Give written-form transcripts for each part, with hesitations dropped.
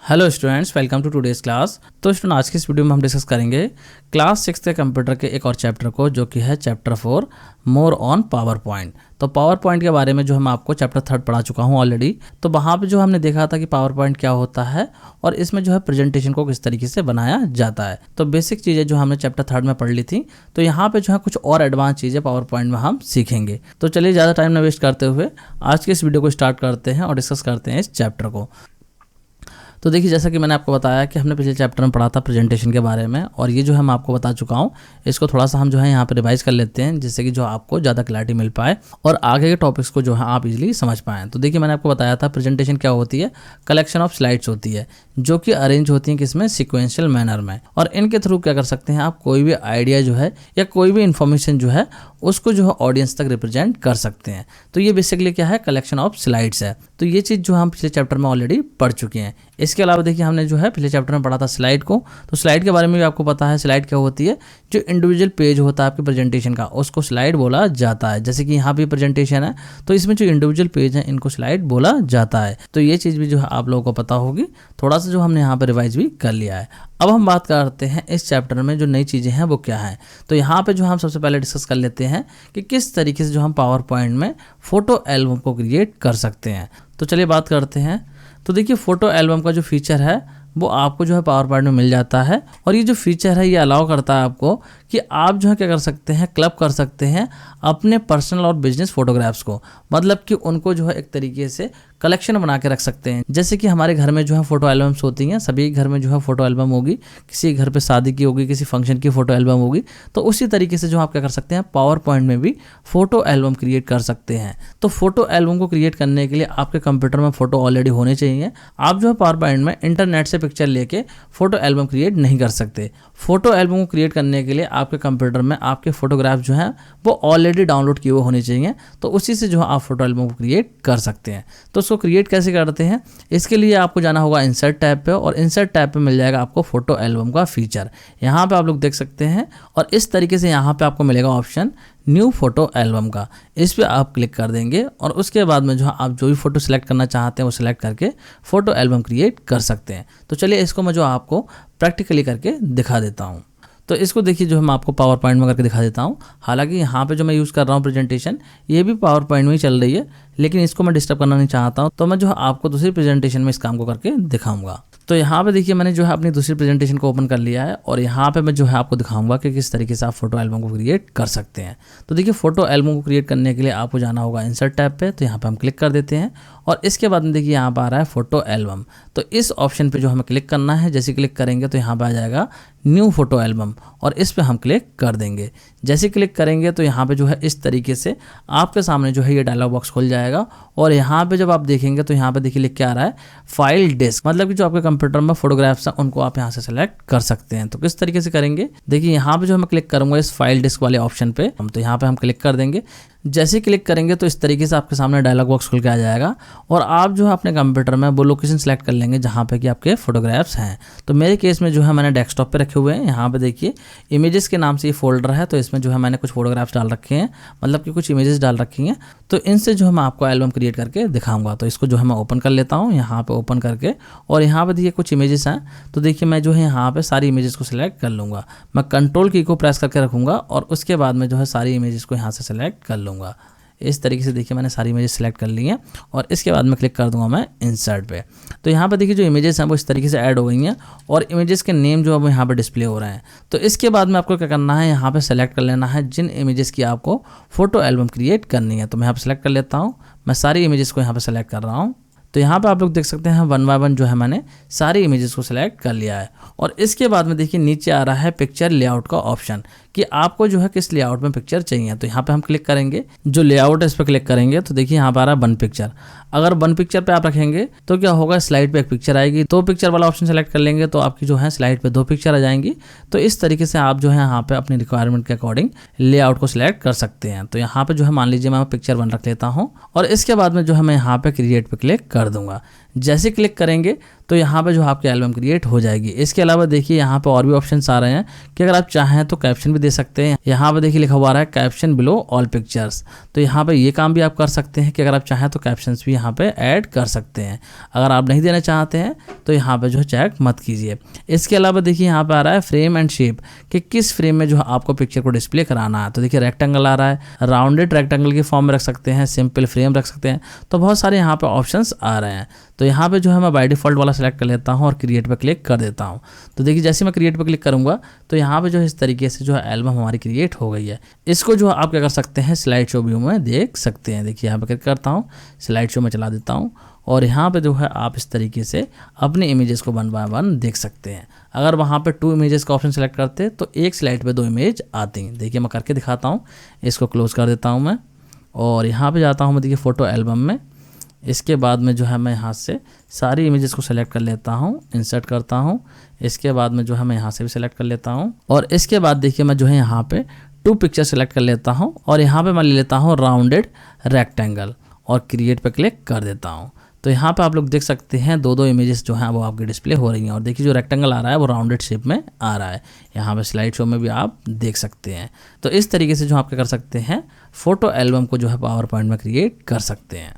Hello students, welcome to today's class. तो student, आज की इस वीडियो में हम डिस्कस करेंगे क्लास 6 के कंप्यूटर के एक और चैप्टर को, जो कि है chapter 4 more on power point. तो पावर पॉइंट के बारे में जो हम आपको चैप्टर 3 पढ़ा चुका हूं ऑलरेडी। तो वहाँ पे जो हमने देखा था कि पावर पॉइंट क्या होता है और इसमें जो है प्रेजेंटेशन को किस तरीके से बनाया जाता है। तो बेसिक चीज़ें जो हमने चैप्टर 3 में पढ़ ली थी, तो यहाँ पे जो है कुछ और एडवांस चीज़ें पावर पॉइंट में हम सीखेंगे। तो चलिए ज़्यादा टाइम न वेस्ट करते हुए आज के इस वीडियो को स्टार्ट करते हैं और डिस्कस करते हैं इस चैप्टर को। तो देखिए, जैसा कि मैंने आपको बताया कि हमने पिछले चैप्टर में पढ़ा था प्रेजेंटेशन के बारे में, और ये जो है मैं आपको बता चुका हूँ, इसको थोड़ा सा हम जो है यहाँ पे रिवाइज कर लेते हैं, जिससे कि जो आपको ज़्यादा क्लैरिटी मिल पाए और आगे के टॉपिक्स को जो है आप इजीली समझ पाएँ। तो देखिए, मैंने आपको बताया था प्रेजेंटेशन क्या होती है। कलेक्शन ऑफ स्लाइड्स होती है जो कि अरेंज होती हैं किसमें, सिक्वेंशियल मैनर में, और इनके थ्रू क्या कर सकते हैं आप, कोई भी आइडिया जो है या कोई भी इंफॉर्मेशन जो है उसको जो है ऑडियंस तक रिप्रेजेंट कर सकते हैं। तो ये बेसिकली क्या है, कलेक्शन ऑफ स्लाइड्स है। तो ये चीज़ जो हम पिछले चैप्टर में ऑलरेडी पढ़ चुके हैं। इसके अलावा देखिए, हमने जो है पिछले चैप्टर में पढ़ा था स्लाइड को। तो स्लाइड के बारे में भी आपको पता है, स्लाइड क्या होती है, जो इंडिविजुअल पेज होता है आपके प्रेजेंटेशन का, उसको स्लाइड बोला जाता है। जैसे कि यहाँ भी प्रेजेंटेशन है, तो इसमें जो इंडिविजुअल पेज है इनको स्लाइड बोला जाता है। तो ये चीज़ भी जो है आप लोगों को पता होगी, थोड़ा सा जो हमने यहाँ पर रिवाइज भी कर लिया है। अब हम बात करते हैं इस चैप्टर में जो नई चीज़ें हैं वो क्या हैं। तो यहाँ पे जो हम सबसे पहले डिस्कस कर लेते हैं कि किस तरीके से जो हम पावर पॉइंट में फ़ोटो एल्बम को क्रिएट कर सकते हैं। तो चलिए बात करते हैं। तो देखिए, फ़ोटो एल्बम का जो फीचर है वो आपको जो है पावर पॉइंट में मिल जाता है, और ये जो फीचर है ये अलाउ करता है आपको कि आप जो है क्या कर सकते हैं, क्लब कर सकते हैं अपने पर्सनल और बिजनेस फोटोग्राफ्स को। मतलब कि उनको जो है एक तरीके से कलेक्शन बना के रख सकते हैं। जैसे कि हमारे घर में जो है फोटो एल्बम्स होती हैं, सभी घर में जो है फोटो एल्बम होगी, किसी घर पे शादी की होगी, किसी फंक्शन की फोटो एल्बम होगी। तो उसी तरीके से जो आप क्या कर सकते हैं, पावर पॉइंट में भी फोटो एल्बम क्रिएट कर सकते हैं। तो फोटो एल्बम को क्रिएट करने के लिए आपके कंप्यूटर में फोटो ऑलरेडी होने चाहिए। आप जो है पावर पॉइंट में इंटरनेट से पिक्चर लेके फोटो एल्बम क्रिएट नहीं कर सकते। फोटो एल्बम को क्रिएट करने के लिए आपके कंप्यूटर में आपके फोटोग्राफ जो हैं वो ऑलरेडी डाउनलोड किए हुए होने चाहिए। तो उसी से जो है आप फोटो एल्बम को क्रिएट कर सकते हैं। तो उसको क्रिएट कैसे करते हैं, इसके लिए आपको जाना होगा इंसर्ट टैब पे, और इंसर्ट टैब पे मिल जाएगा आपको फोटो एल्बम का फीचर। यहाँ पे आप लोग देख सकते हैं, और इस तरीके से यहाँ पे आपको मिलेगा ऑप्शन न्यू फोटो एल्बम का। इस पे आप क्लिक कर देंगे, और उसके बाद में जो है आप जो भी फोटो सिलेक्ट करना चाहते हैं वो सिलेक्ट करके फोटो एल्बम क्रिएट कर सकते हैं। तो चलिए इसको मैं जो आपको प्रैक्टिकली करके दिखा देता हूँ। तो इसको देखिए, जो मैं आपको पावर पॉइंट में करके दिखा देता हूँ। हालांकि यहाँ पे जो मैं यूज़ कर रहा हूँ प्रेजेंटेशन, ये भी पावर पॉइंट में ही चल रही है, लेकिन इसको मैं डिस्टर्ब करना नहीं चाहता हूँ। तो मैं जो है आपको दूसरी प्रेजेंटेशन में इस काम को करके दिखाऊंगा। तो यहाँ पे देखिए, मैंने जो है अपनी दूसरी प्रेजेंटेशन को ओपन कर लिया है, और यहाँ पे मैं जो है आपको दिखाऊंगा कि किस तरीके से आप फोटो एल्बम को क्रिएट कर सकते हैं। तो देखिए, फोटो एल्बम को क्रिएट करने के लिए आपको जाना होगा इंसर्ट टैब पे। तो यहाँ पे हम क्लिक कर देते हैं, और इसके बाद में देखिए यहाँ पर आ रहा है फोटो एल्बम। तो इस ऑप्शन पे जो हमें क्लिक करना है, जैसे क्लिक करेंगे तो यहाँ पे आ जाएगा न्यू फोटो एल्बम, और इस पे हम क्लिक कर देंगे। जैसे क्लिक करेंगे तो यहाँ पे जो है इस तरीके से आपके सामने जो है ये डायलॉग बॉक्स खुल जाएगा, और यहाँ पे जब आप देखेंगे तो यहाँ पे देखिए लिख के आ रहा है फाइल डिस्क। मतलब कि जो आपके कंप्यूटर में फोटोग्राफ्स हैं उनको आप यहाँ से सेलेक्ट कर सकते हैं। तो किस तरीके से करेंगे, देखिए यहाँ पे जो मैं क्लिक करूंगा इस फाइल डिस्क वाले ऑप्शन पे, तो यहाँ पे हम क्लिक कर देंगे। जैसे क्लिक करेंगे तो इस तरीके से आपके सामने डायलॉग बॉक्स खुल के आ जाएगा, और आप जो है अपने कंप्यूटर में वो लोकेशन सेलेक्ट कर लेंगे जहाँ पे कि आपके फोटोग्राफ्स हैं। तो मेरे केस में जो है मैंने डेस्कटॉप पे रखे हुए हैं। यहाँ पे देखिए इमेजेस के नाम से ये फोल्डर है, तो इसमें जो है मैंने कुछ फोटोग्राफ्स डाल रखे हैं, मतलब कि कुछ इमेजेस डाल रखी हैं। तो इनसे जो है मैं आपको एल्बम क्रिएट करके दिखाऊंगा। तो इसको जो है मैं ओपन कर लेता हूँ, यहाँ पे ओपन करके, और यहाँ पे देखिए कुछ इमेजेस हैं। तो देखिए मैं जो है यहाँ पे सारी इमेजेस को सिलेक्ट कर लूँगा। मैं कंट्रोल की को प्रेस करके रखूँगा, और उसके बाद में जो है सारी इमेजेस को यहाँ से सिलेक्ट कर लूँगा। इस तरीके से देखिए मैंने सारी इमेजेस सेलेक्ट कर ली हैं, और इसके बाद में क्लिक कर दूंगा मैं इंसर्ट पे। तो यहाँ पे देखिए जो इमेजेस हैं वो इस तरीके से ऐड हो गई हैं, और इमेजेस के नेम जो है वो यहाँ पे डिस्प्ले हो रहे हैं। तो इसके बाद में आपको क्या करना है, यहाँ पे सेलेक्ट कर लेना है जिन इमेजेस की आपको फोटो एल्बम क्रिएट करनी है। तो मैं यहाँ पे सेलेक्ट कर लेता हूँ। मैं सारी इमेजेस को यहाँ पे सेलेक्ट कर रहा हूँ। तो यहाँ पे आप लोग देख सकते हैं 1 बाय 1 जो है मैंने सारी इमेजेस को सिलेक्ट कर लिया है। और इसके बाद में देखिए नीचे आ रहा है पिक्चर लेआउट का ऑप्शन, कि आपको जो है किस लेआउट में पिक्चर चाहिए। तो यहाँ पे हम क्लिक करेंगे, जो लेआउट है इस पर क्लिक करेंगे, तो देखिए यहाँ पर आ रहा है 1 पिक्चर। अगर 1 पिक्चर पे आप रखेंगे तो क्या होगा, स्लाइड पे 1 पिक्चर आएगी। 2 पिक्चर वाला ऑप्शन सेलेक्ट कर लेंगे तो आपकी जो है स्लाइड पे 2 पिक्चर आ जाएंगी। तो इस तरीके से आप जो है यहाँ पे अपनी रिक्वायरमेंट के अकॉर्डिंग लेआउट को सिलेक्ट कर सकते हैं। तो यहाँ पे जो है मान लीजिए मैं पिक्चर 1 रख लेता हूँ, और इसके बाद में जो है मैं यहाँ पे क्रिएट पे क्लिक कर दूंगा। जैसे क्लिक करेंगे तो यहाँ पे जो आपकी एल्बम क्रिएट हो जाएगी। इसके अलावा देखिए यहाँ पे और भी ऑप्शंस आ रहे हैं कि अगर आप चाहें तो कैप्शन भी दे सकते हैं। यहाँ पे देखिए लिखा हुआ है कैप्शन बिलो ऑल पिक्चर्स, तो यहाँ पे ये काम भी आप कर सकते हैं कि अगर आप चाहें तो कैप्शंस भी यहाँ पे ऐड कर सकते हैं। अगर आप नहीं देना चाहते हैं तो यहाँ पे जो है चेक मत कीजिए। इसके अलावा देखिए यहाँ पे आ रहा है फ्रेम एंड शेप कि किस फ्रेम में जो आपको पिक्चर को डिस्प्ले कराना है। तो देखिए रेक्टेंगल आ रहा है, राउंडेड रेक्टेंगल की फॉर्म में रख सकते हैं, सिंपल फ्रेम रख सकते हैं, तो बहुत सारे यहाँ पे ऑप्शंस आ रहे हैं। तो यहाँ पे जो है मैं बाय डिफॉल्ट वाला सेलेक्ट कर लेता हूँ और क्रिएट पे क्लिक कर देता हूँ। तो देखिए जैसे मैं क्रिएट पे क्लिक करूँगा तो यहाँ पे जो है इस तरीके से जो है एल्बम हमारी क्रिएट हो गई है। इसको जो आप क्या कर सकते हैं स्लाइड शो व्यू में देख सकते हैं। देखिए यहाँ पे क्लिक करता हूँ, स्लाइड शो में चला देता हूँ और यहाँ पे जो है आप इस तरीके से अपने इमेजेस को 1 बाय 1 देख सकते हैं। अगर वहाँ पे 2 इमेजेस का ऑप्शन सेलेक्ट करते तो एक स्लाइड पे 2 इमेज आती हैं। देखिए मैं करके दिखाता हूँ, इसको क्लोज कर देता हूँ मैं और यहाँ पे जाता हूँ मैं देखिए फ़ोटो एल्बम में। इसके बाद में जो है मैं यहाँ से सारी इमेजेस को सेलेक्ट कर लेता हूँ, इंसर्ट करता हूँ। इसके बाद में जो है मैं यहाँ से भी सेलेक्ट कर लेता हूँ और इसके बाद देखिए मैं जो है यहाँ पे 2 पिक्चर सेलेक्ट कर लेता हूँ और यहाँ पे मैं ले लेता हूँ राउंडेड रेक्टेंगल और क्रिएट पे क्लिक कर देता हूँ। तो यहाँ पे आप लोग देख सकते हैं 2 इमेजेस जो हैं वो आपकी डिस्प्ले हो रही हैं और देखिए जो रेक्टेंगल आ रहा है वो राउंडेड शेप में आ रहा है। यहाँ पे स्लाइड शो में भी आप देख सकते हैं। तो इस तरीके से जो आप क्या कर सकते हैं फ़ोटो एल्बम को जो है पावर पॉइंट में क्रिएट कर सकते हैं।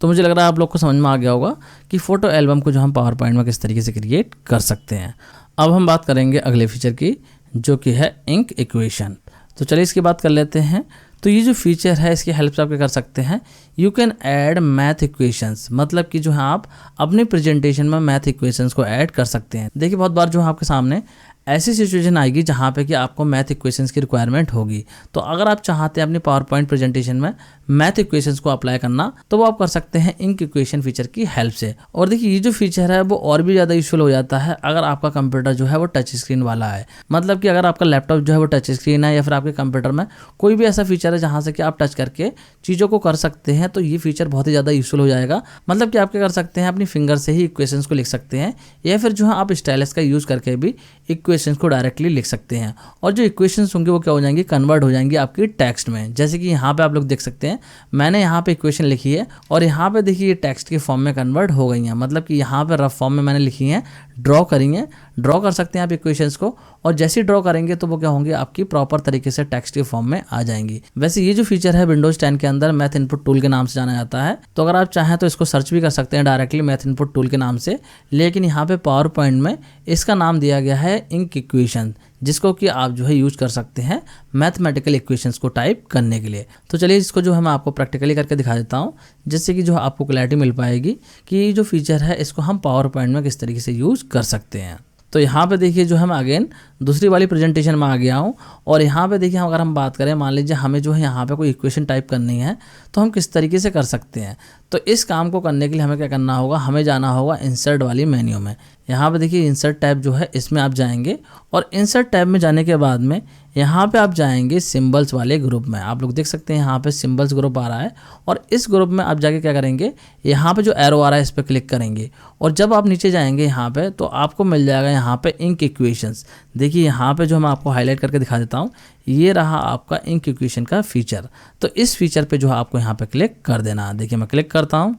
तो मुझे लग रहा है आप लोग को समझ में आ गया होगा कि फ़ोटो एल्बम को जो हम पावर पॉइंट में किस तरीके से क्रिएट कर सकते हैं। अब हम बात करेंगे अगले फीचर की जो कि है इंक इक्वेशन। तो चलिए इसकी बात कर लेते हैं। तो ये जो फीचर है इसकी हेल्प से आप क्या कर सकते हैं, you can add math equations, मतलब कि जो है आप अपने प्रेजेंटेशन में मैथ इक्वेशंस को ऐड कर सकते हैं। देखिए बहुत बार जो है आपके सामने ऐसी सिचुएशन आएगी जहाँ पे कि आपको मैथ इक्वेशंस की रिक्वायरमेंट होगी। तो अगर आप चाहते हैं अपनी पावर पॉइंट प्रेजेंटेशन में मैथ इक्वेशंस को अप्लाई करना तो वो आप कर सकते हैं इंक इक्वेशन फीचर की हेल्प से। और देखिए ये जो फीचर है वो और भी ज़्यादा यूजफुल हो जाता है अगर आपका कंप्यूटर जो है वो टच स्क्रीन वाला है। मतलब कि अगर आपका लैपटॉप जो है वो टच स्क्रीन है या फिर आपके कंप्यूटर में कोई भी ऐसा फीचर है जहाँ से कि आप टच करके चीज़ों को कर सकते हैं, तो ये फीचर बहुत ही ज़्यादा यूजफुल हो जाएगा। मतलब कि आप क्या कर सकते हैं अपनी फिंगर से ही इक्वेशंस को लिख सकते हैं या फिर जो है आप स्टाइलस का यूज़ करके भी इक्वेशंस को डायरेक्टली लिख सकते हैं और जो इक्वेशंस होंगे वो क्या हो जाएंगी, कन्वर्ट हो जाएंगी आपकी टेक्स्ट में। जैसे कि यहाँ पे आप लोग देख सकते हैं मैंने यहाँ पे इक्वेशन लिखी है और यहाँ पे देखिए ये टेक्स्ट के फॉर्म में कन्वर्ट हो गई हैं। मतलब कि यहाँ पे रफ फॉर्म में मैंने लिखी हैं, ड्रॉ करी हैं, ड्रॉ कर सकते हैं आप इक्वेशंस को और जैसे ही ड्रॉ करेंगे तो वो क्या होंगे आपकी प्रॉपर तरीके से टेक्स्ट के फॉर्म में आ जाएंगी। वैसे ये जो फीचर है विंडोज 10 के अंदर मैथ इनपुट टूल के नाम से जाना जाता है। तो अगर आप चाहें तो इसको सर्च भी कर सकते हैं डायरेक्टली मैथ इनपुट टूल के नाम से, लेकिन यहाँ पे पावर पॉइंट में इसका नाम दिया गया है इंक इक्वेशन, जिसको कि आप जो है यूज कर सकते हैं मैथमेटिकल इक्वेशंस को टाइप करने के लिए। तो चलिए इसको जो है मैं आपको प्रैक्टिकली करके दिखा देता हूँ जिससे कि जो आपको क्लैरिटी मिल पाएगी कि ये जो फीचर है इसको हम पावर पॉइंट में किस तरीके से यूज कर सकते हैं। तो यहाँ पे देखिए जो है मैं अगेन दूसरी वाली प्रेजेंटेशन में आ गया हूँ और यहाँ पे देखिए अगर हम बात करें, मान लीजिए हमें जो है यहाँ पे कोई इक्वेशन टाइप करनी है तो हम किस तरीके से कर सकते हैं। तो इस काम को करने के लिए हमें क्या करना होगा, हमें जाना होगा इंसर्ट वाली मेन्यू में। यहाँ पे देखिए इंसर्ट टैब जो है इसमें आप जाएंगे और इंसर्ट टैब में जाने के बाद में यहाँ पे आप जाएंगे सिंबल्स वाले ग्रुप में। आप लोग देख सकते हैं यहाँ पे सिंबल्स ग्रुप आ रहा है और इस ग्रुप में आप जाके क्या करेंगे, यहाँ पे जो एरो आ रहा है इस पर क्लिक करेंगे और जब आप नीचे जाएंगे यहाँ पे तो आपको मिल जाएगा यहाँ पे इंक इक्वेशंस। देखिए यहाँ पे जो मैं आपको हाईलाइट करके दिखा देता हूँ, ये रहा आपका इंक इक्वेशन का फीचर। तो इस फीचर पे जो है आपको यहाँ पे क्लिक कर देना। देखिए मैं क्लिक करता हूँ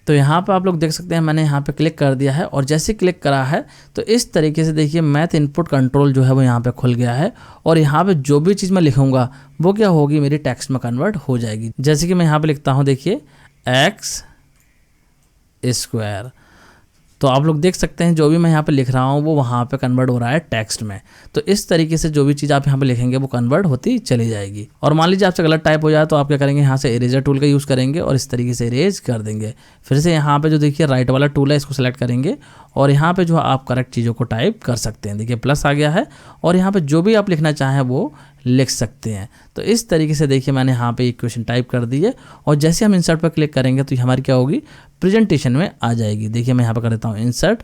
तो यहाँ पे आप लोग देख सकते हैं मैंने यहाँ पे क्लिक कर दिया है और जैसे क्लिक करा है तो इस तरीके से देखिए मैथ इनपुट कंट्रोल जो है वो यहाँ पे खुल गया है और यहाँ पे जो भी चीज़ मैं लिखूँगा वो क्या होगी, मेरी टेक्स्ट में कन्वर्ट हो जाएगी। जैसे कि मैं यहाँ पे लिखता हूँ देखिए x स्क्वायर, तो आप लोग देख सकते हैं जो भी मैं यहाँ पे लिख रहा हूँ वो वहाँ पे कन्वर्ट हो रहा है टेक्स्ट में। तो इस तरीके से जो भी चीज़ आप यहाँ पे लिखेंगे वो कन्वर्ट होती चली जाएगी। और मान लीजिए आपसे गलत टाइप हो जाए तो आप क्या करेंगे, यहाँ से इरेजर टूल का यूज़ करेंगे और इस तरीके से इरेज कर देंगे। फिर से यहाँ पे जो देखिए राइट वाला टूल है इसको सेलेक्ट करेंगे और यहाँ पे जो आप करेक्ट चीज़ों को टाइप कर सकते हैं। देखिए प्लस आ गया है और यहाँ पे जो भी आप लिखना चाहें वो लिख सकते हैं। तो इस तरीके से देखिए मैंने यहाँ पे इक्वेशन टाइप कर दी है और जैसे हम इंसर्ट पर क्लिक करेंगे तो हमारी क्या होगी, प्रेजेंटेशन में आ जाएगी। देखिए मैं यहाँ पे कर देता हूँ इंसर्ट,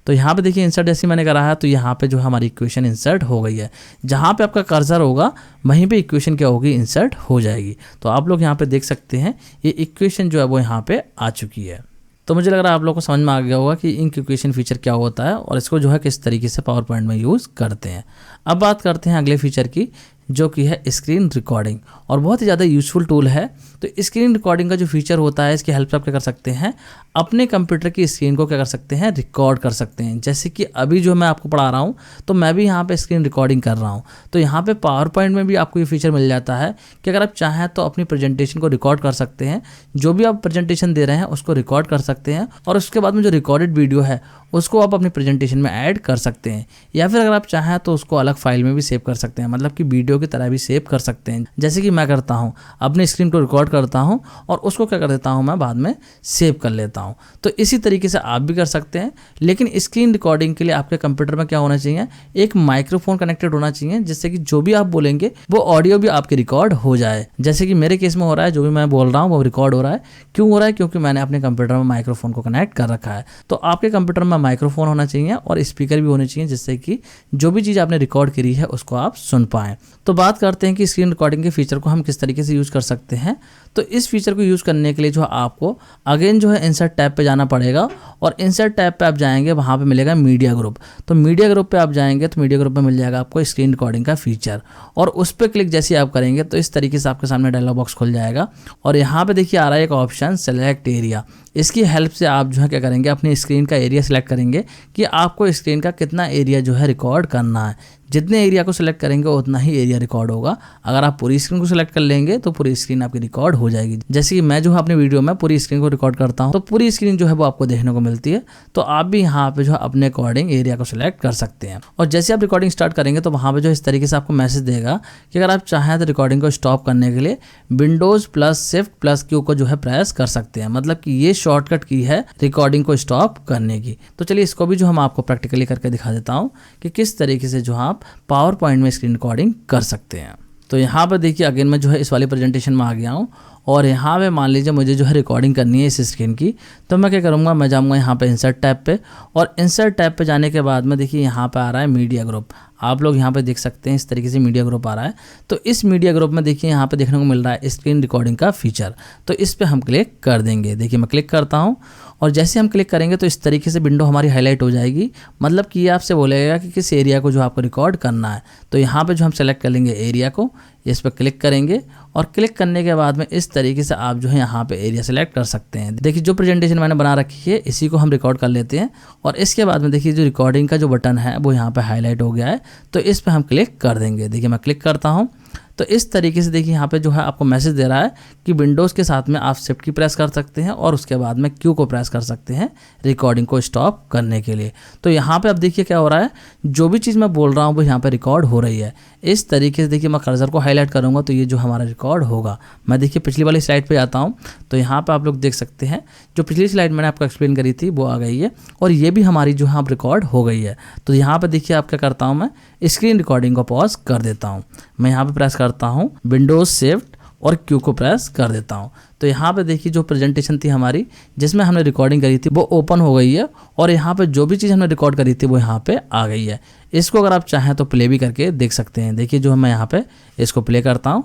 तो यहाँ पे देखिए इंसर्ट जैसे मैंने करा है तो यहाँ पे जो हमारी इक्वेशन इंसर्ट हो गई है। जहाँ पे आपका कर्सर होगा वहीं पे इक्वेशन क्या होगी, इंसर्ट हो जाएगी। तो आप लोग यहाँ पे देख सकते हैं ये इक्वेशन जो है वो यहाँ पे आ चुकी है। तो मुझे लग रहा है आप लोग को समझ में आ गया होगा कि इंक इक्वेशन फीचर क्या होता है और इसको जो है किस तरीके से पावर पॉइंट में यूज़ करते हैं। अब बात करते हैं अगले फीचर की जो कि है स्क्रीन रिकॉर्डिंग, और बहुत ही ज़्यादा यूज़फुल टूल है। तो स्क्रीन रिकॉर्डिंग का जो फीचर होता है, इसकी हेल्प से आप क्या कर सकते हैं, अपने कंप्यूटर की स्क्रीन को क्या कर सकते हैं, रिकॉर्ड कर सकते हैं। जैसे कि अभी जो मैं आपको पढ़ा रहा हूँ तो मैं भी यहाँ पे स्क्रीन रिकॉर्डिंग कर रहा हूँ। तो यहाँ पे पावर पॉइंट में भी आपको ये फीचर मिल जाता है कि अगर आप चाहें तो अपनी प्रेजेंटेशन को रिकॉर्ड कर सकते हैं, जो भी आप प्रेजेंटेशन दे रहे हैं उसको रिकॉर्ड कर सकते हैं, और उसके बाद में जो रिकॉर्डेड वीडियो है उसको आप अपनी प्रेजेंटेशन में ऐड कर सकते हैं, या फिर अगर आप चाहें तो उसको अलग फाइल में भी सेव कर सकते हैं, मतलब कि वीडियो की तरह भी सेव कर सकते हैं। जैसे कि मैं करता हूँ, अपनी स्क्रीन को रिकॉर्ड करता हूँ और उसको क्या कर देता हूँ, मैं बाद में सेव कर लेता हूँ। तो इसी तरीके से आप भी कर सकते हैं, लेकिन स्क्रीन रिकॉर्डिंग के लिए आपके कंप्यूटर में क्या होना चाहिए, एक माइक्रोफोन कनेक्टेड होना चाहिए, जिससे कि जो भी आप बोलेंगे वो ऑडियो भी आपके रिकॉर्ड हो जाए। जैसे कि मेरे केस में हो रहा है, जो भी मैं बोल रहा हूँ वो रिकॉर्ड हो रहा है। क्यों हो रहा है? क्योंकि मैंने अपने कंप्यूटर में माइक्रोफोन को कनेक्ट कर रखा है। तो आपके कंप्यूटर में माइक्रोफोन होना चाहिए और स्पीकर भी होने चाहिए, जिससे कि जो भी चीज़ आपने रिकॉर्ड करी है उसको आप सुन पाएं। तो बात करते हैं कि स्क्रीन रिकॉर्डिंग के फीचर को हम किस तरीके से यूज़ कर सकते हैं। तो इस फीचर को यूज़ करने के लिए जो आपको अगेन जो है इंसर्ट टैब पे जाना पड़ेगा, और इंसर्ट टैब पे आप जाएंगे, वहाँ पे मिलेगा मीडिया ग्रुप। तो मीडिया ग्रुप पे आप जाएंगे तो मीडिया ग्रुप में मिल जाएगा आपको स्क्रीन रिकॉर्डिंग का फीचर, और उस पर क्लिक जैसे आप करेंगे तो इस तरीके से आपके सामने डायलॉग बॉक्स खुल जाएगा, और यहाँ पे देखिए आ रहा है एक ऑप्शन सेलेक्ट एरिया। इसकी हेल्प से आप जो है क्या करेंगे, अपनी स्क्रीन का एरिया सेलेक्ट करेंगे कि आपको स्क्रीन का कितना एरिया जो है रिकॉर्ड करना है। जितने एरिया को सिलेक्ट करेंगे उतना ही एरिया रिकॉर्ड होगा। अगर आप पूरी स्क्रीन को सिलेक्ट कर लेंगे तो पूरी स्क्रीन आपकी रिकॉर्ड हो जाएगी। जैसे कि मैं जो है अपनी वीडियो में पूरी स्क्रीन को रिकॉर्ड करता हूं, तो पूरी स्क्रीन जो है वो आपको देखने को मिलती है। तो आप भी यहाँ पे जो है अपने अकॉर्डिंग एरिया को सिलेक्ट कर सकते हैं, और जैसे आप रिकॉर्डिंग स्टार्ट करेंगे तो वहाँ पे जो इस तरीके से आपको मैसेज देगा कि अगर आप चाहें तो रिकॉर्डिंग को स्टॉप करने के लिए Windows plus shift plus Q को जो है प्रेस कर सकते हैं। मतलब कि ये शॉर्टकट की है रिकॉर्डिंग को स्टॉप करने की। तो चलिए इसको भी जो हम आपको प्रैक्टिकली करके दिखा देता हूँ कि किस तरीके से जो आप पावर पॉइंट में स्क्रीन रिकॉर्डिंग कर सकते हैं। तो यहाँ पर देखिए अगेन मैं जो है इस वाली प्रेजेंटेशन में आ गया हूँ, और यहाँ पे मान लीजिए मुझे जो है रिकॉर्डिंग करनी है इस स्क्रीन की। तो मैं क्या करूँगा, मैं जाऊँगा यहाँ पे इंसर्ट टैब पे, और इंसर्ट टैब पे जाने के बाद में देखिए यहाँ पे आ रहा है मीडिया ग्रुप। आप लोग यहाँ पे देख सकते हैं इस तरीके से मीडिया ग्रुप आ रहा है। तो इस मीडिया ग्रुप में देखिए यहाँ पे देखने को मिल रहा है स्क्रीन रिकॉर्डिंग का फीचर। तो इस पे हम क्लिक कर देंगे। देखिए मैं क्लिक करता हूँ, और जैसे हम क्लिक करेंगे तो इस तरीके से विंडो हमारी हाईलाइट हो जाएगी। मतलब कि ये आपसे बोलेगा कि किस एरिया को जो आपको रिकॉर्ड करना है। तो यहाँ पे जो हम सेलेक्ट कर लेंगे एरिया को, इस पर क्लिक करेंगे, और क्लिक करने के बाद में इस तरीके से आप जो है यहाँ पे एरिया सेलेक्ट कर सकते हैं। देखिए जो प्रेजेंटेशन मैंने बना रखी है इसी को हम रिकॉर्ड कर लेते हैं, और इसके बाद में देखिए जो रिकॉर्डिंग का जो बटन है वो यहाँ पे हाईलाइट हो गया है। तो इस पर हम क्लिक कर देंगे। देखिए मैं क्लिक करता हूँ, तो इस तरीके से देखिए यहाँ पे जो है आपको मैसेज दे रहा है कि विंडोज़ के साथ में आप शिफ्ट की प्रेस कर सकते हैं, और उसके बाद में क्यू को प्रेस कर सकते हैं रिकॉर्डिंग को स्टॉप करने के लिए। तो यहाँ पे अब देखिए क्या हो रहा है, जो भी चीज़ मैं बोल रहा हूँ वो यहाँ पे रिकॉर्ड हो रही है। इस तरीके से देखिए मैं कर्सर को हाईलाइट करूँगा तो ये जो हमारा रिकॉर्ड होगा। मैं देखिए पिछली वाली स्लाइड पे आता हूँ, तो यहाँ पे आप लोग देख सकते हैं जो पिछली स्लाइड मैंने आपको एक्सप्लेन करी थी वो आ गई है, और ये भी हमारी जो है रिकॉर्ड हो गई है। तो यहाँ पे देखिए आप क्या करता हूँ, मैं स्क्रीन रिकॉर्डिंग को पॉज कर देता हूँ। मैं यहाँ पे प्रेस करता हूँ विंडोज शिफ्ट और क्यू को प्रेस कर देता हूँ। तो यहाँ पे देखिए जो प्रेजेंटेशन थी हमारी जिसमें हमने रिकॉर्डिंग करी थी वो ओपन हो गई है, और यहाँ पे जो भी चीज़ हमने रिकॉर्ड करी थी वो यहाँ पे आ गई है। इसको अगर आप चाहें तो प्ले भी करके देख सकते हैं। देखिए जो मैं यहाँ पे इसको प्ले करता हूँ,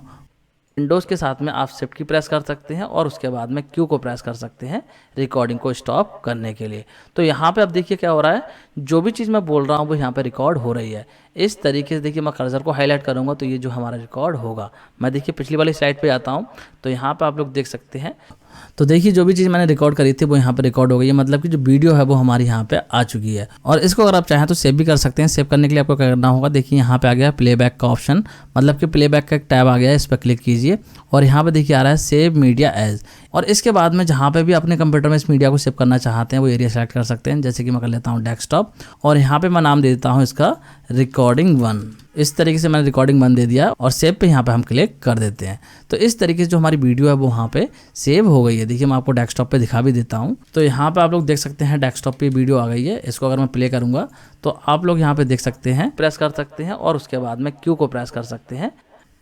विंडोज़ के साथ में आप शिफ्ट की प्रेस कर सकते हैं, और उसके बाद में क्यू को प्रेस कर सकते हैं रिकॉर्डिंग को स्टॉप करने के लिए। तो यहाँ पे अब देखिए क्या हो रहा है, जो भी चीज़ मैं बोल रहा हूँ वो यहाँ पे रिकॉर्ड हो रही है। इस तरीके से देखिए मैं कर्सर को हाईलाइट करूँगा तो ये जो हमारा रिकॉर्ड होगा। मैं देखिए पिछली वाली स्लाइड पे आता हूँ, तो यहाँ पे आप लोग देख सकते हैं। तो देखिए जो भी चीज़ मैंने रिकॉर्ड करी थी वो यहाँ पे रिकॉर्ड हो गई है, मतलब कि जो वीडियो है वो हमारी यहाँ पे आ चुकी है। और इसको अगर आप चाहें तो सेव भी कर सकते हैं। सेव करने के लिए आपको क्या करना होगा, देखिए यहाँ पे आ गया प्लेबैक का ऑप्शन, मतलब कि प्लेबैक का एक टैब आ गया है, इस पर क्लिक कीजिए, और यहाँ पे देखिए आ रहा है सेव मीडिया एज। और इसके बाद में जहाँ पे भी अपने कंप्यूटर में इस मीडिया को सेव करना चाहते हैं वो एरिया सेलेक्ट कर सकते हैं। जैसे कि मैं कर लेता हूँ डेस्कटॉप, और यहाँ पे मैं नाम दे देता हूँ इसका रिकॉर्डिंग 1। इस तरीके से मैंने रिकॉर्डिंग 1 दे दिया, और सेव पे यहाँ पे हम क्लिक कर देते हैं। तो इस तरीके से जो हमारी वीडियो है वो वहाँ पे सेव हो गई है। देखिए मैं आपको डेस्कटॉप पे दिखा भी देता हूँ। तो यहाँ पे आप लोग देख सकते हैं डेस्कटॉप पे वीडियो आ गई है। इसको अगर मैं प्ले करूँगा तो आप लोग यहाँ पे देख सकते हैं, प्रेस कर सकते हैं, और उसके बाद में क्यू को प्रेस कर सकते हैं।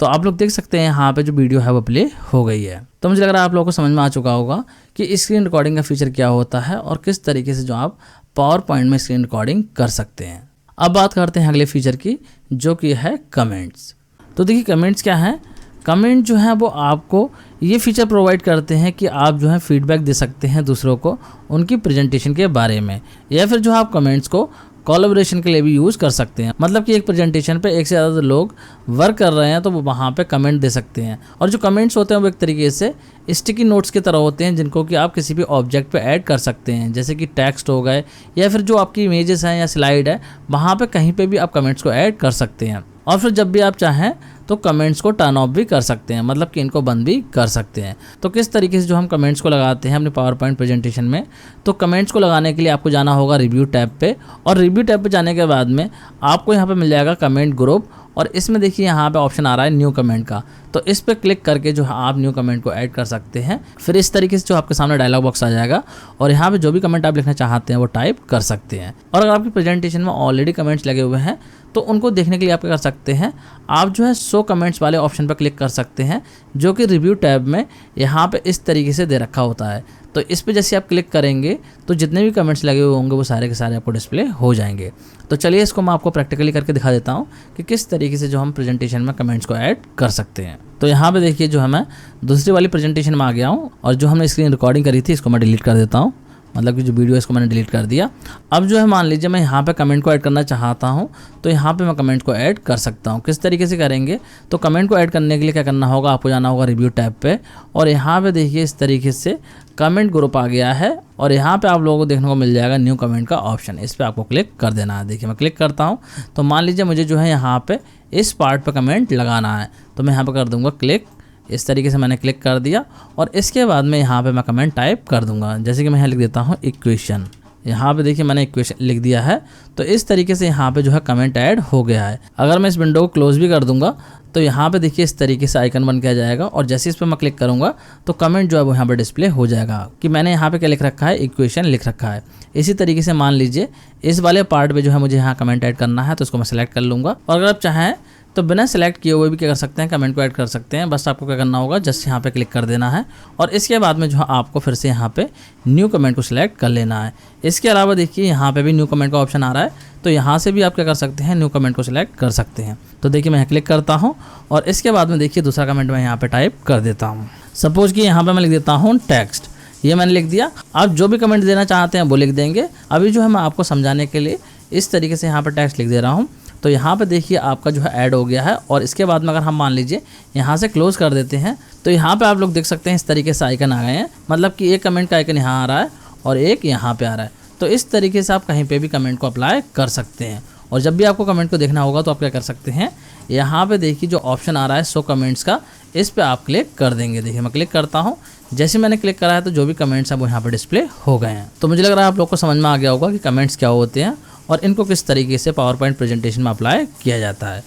तो आप लोग देख सकते हैं यहाँ पे जो वीडियो है वो प्ले हो गई है। तो मुझे लग रहा है आप लोगों को समझ में आ चुका होगा कि स्क्रीन रिकॉर्डिंग का फीचर क्या होता है, और किस तरीके से जो आप पावर पॉइंट में स्क्रीन रिकॉर्डिंग कर सकते हैं। अब बात करते हैं अगले फीचर की, जो कि है कमेंट्स। तो देखिए कमेंट्स क्या है, कमेंट जो है वो आपको ये फीचर प्रोवाइड करते हैं कि आप जो है फीडबैक दे सकते हैं दूसरों को उनकी प्रेजेंटेशन के बारे में, या फिर जो आप कमेंट्स को कोलैबोरेशन के लिए भी यूज़ कर सकते हैं। मतलब कि एक प्रेजेंटेशन पे एक से ज़्यादा लोग वर्क कर रहे हैं तो वो वहाँ पे कमेंट दे सकते हैं। और जो कमेंट्स होते हैं वो एक तरीके से स्टिकी नोट्स की तरह होते हैं जिनको कि आप किसी भी ऑब्जेक्ट पे ऐड कर सकते हैं, जैसे कि टेक्स्ट हो गए या फिर जो आपकी इमेजेस हैं या स्लाइड है, वहाँ पे कहीं पे भी आप कमेंट्स को ऐड कर सकते हैं। और फिर जब भी आप चाहें तो कमेंट्स को टर्न ऑफ भी कर सकते हैं, मतलब कि इनको बंद भी कर सकते हैं। तो किस तरीके से जो हम कमेंट्स को लगाते हैं अपने पावर पॉइंट प्रेजेंटेशन में, तो कमेंट्स को लगाने के लिए आपको जाना होगा रिव्यू टैब पे, और रिव्यू टैब पे जाने के बाद में आपको यहाँ पे मिल जाएगा कमेंट ग्रुप, और इसमें देखिए यहाँ पे ऑप्शन आ रहा है न्यू कमेंट का। तो इस पर क्लिक करके जो है आप न्यू कमेंट को ऐड कर सकते हैं। फिर इस तरीके से जो आपके सामने डायलॉग बॉक्स आ जाएगा और यहाँ पे जो भी कमेंट आप लिखना चाहते हैं वो टाइप कर सकते हैं। और अगर आपकी प्रेजेंटेशन में ऑलरेडी कमेंट्स लगे हुए हैं तो उनको देखने के लिए आप क्या कर सकते हैं, आप जो है शो कमेंट्स वाले ऑप्शन पर क्लिक कर सकते हैं, जो कि रिव्यू टैब में यहाँ पे इस तरीके से दे रखा होता है। तो इस पे जैसे आप क्लिक करेंगे तो जितने भी कमेंट्स लगे हुए होंगे वो सारे के सारे आपको डिस्प्ले हो जाएंगे। तो चलिए इसको मैं आपको प्रैक्टिकली करके दिखा देता हूँ कि किस तरीके से जो हम प्रेजेंटेशन में कमेंट्स को ऐड कर सकते हैं। तो यहाँ पे देखिए जो है मैं दूसरी वाली प्रेजेंटेशन में आ गया हूँ, और जो हमने स्क्रीन रिकॉर्डिंग करी थी इसको मैं डिलीट कर देता हूँ, मतलब कि जो वीडियो है इसको मैंने डिलीट कर दिया। अब जो है मान लीजिए मैं यहाँ पे कमेंट को ऐड करना चाहता हूँ, तो यहाँ पे मैं कमेंट को ऐड कर सकता हूँ। किस तरीके से करेंगे, तो कमेंट को ऐड करने के लिए क्या करना होगा, आपको जाना होगा रिव्यू टैब पे, और यहाँ पे देखिए इस तरीके से कमेंट ग्रुप आ गया है, और यहाँ पे आप लोगों को देखने को मिल जाएगा न्यू कमेंट का ऑप्शन। इस पर आपको क्लिक कर देना है। देखिए मैं क्लिक करता हूँ तो मान लीजिए मुझे जो है यहाँ पे इस पार्ट पर कमेंट लगाना है, तो मैं यहाँ पर कर दूँगा क्लिक। इस तरीके से मैंने क्लिक कर दिया और इसके बाद में यहाँ पे मैं कमेंट टाइप कर दूंगा। जैसे कि मैं यहाँ लिख देता हूँ इक्वेशन। यहाँ पे देखिए मैंने इक्वेशन लिख दिया है। तो इस तरीके से यहाँ पे जो है कमेंट ऐड हो गया है। अगर मैं इस विंडो को क्लोज भी कर दूंगा तो यहाँ पे देखिए इस तरीके से आइकन बन के आ जाएगा, और जैसे इस पर मैं क्लिक करूँगा तो कमेंट जो है वो यहाँ पे डिस्प्ले हो जाएगा कि मैंने यहाँ पे क्या लिख रखा है, इक्वेशन लिख रखा है। इसी तरीके से मान लीजिए इस वाले पार्ट पे जो है मुझे यहाँ कमेंट ऐड करना है, तो इसको मैं सिलेक्ट कर लूँगा, और अगर आप चाहें तो बिना सेलेक्ट किए हुए भी क्या कर सकते हैं, कमेंट को ऐड कर सकते हैं। बस आपको क्या करना होगा, जस्ट यहाँ पे क्लिक कर देना है, और इसके बाद में जो है आपको फिर से यहाँ पे न्यू कमेंट को सिलेक्ट कर लेना है। इसके अलावा देखिए यहाँ पे भी न्यू कमेंट का ऑप्शन आ रहा है, तो यहाँ से भी आप क्या कर सकते हैं, न्यू कमेंट को सिलेक्ट कर सकते हैं। तो देखिए मैं क्लिक करता हूँ और इसके बाद में देखिए दूसरा कमेंट मैं यहाँ पे टाइप कर देता हूँ। सपोज कि यहाँ पे मैं लिख देता हूँ टेक्स्ट, ये मैंने लिख दिया। आप जो भी कमेंट देना चाहते हैं वो लिख देंगे। अभी जो है मैं आपको समझाने के लिए इस तरीके से यहाँ पर टेक्स्ट लिख दे रहा हूँ। तो यहाँ पे देखिए आपका जो है ऐड हो गया है, और इसके बाद में अगर हम मान लीजिए यहाँ से क्लोज कर देते हैं तो यहाँ पे आप लोग देख सकते हैं इस तरीके से आइकन आ गए हैं, मतलब कि एक कमेंट का आइकन यहाँ आ रहा है और एक यहाँ पे आ रहा है। तो इस तरीके से आप कहीं पे भी कमेंट को अप्लाई कर सकते हैं। और जब भी आपको कमेंट को देखना होगा तो आप क्या कर सकते हैं, यहाँ पे देखिए जो ऑप्शन आ रहा है शो कमेंट्स का, इस पर आप क्लिक कर देंगे। देखिए मैं क्लिक करता हूँ, जैसे मैंने क्लिक करा है तो जो भी कमेंट्स हैं वो यहाँ पर डिस्प्ले हो गए हैं। तो मुझे लग रहा है आप लोग को समझ में आ गया होगा कि कमेंट्स क्या होते हैं और इनको किस तरीके से पावर पॉइंट प्रेजेंटेशन में अप्लाई किया जाता है।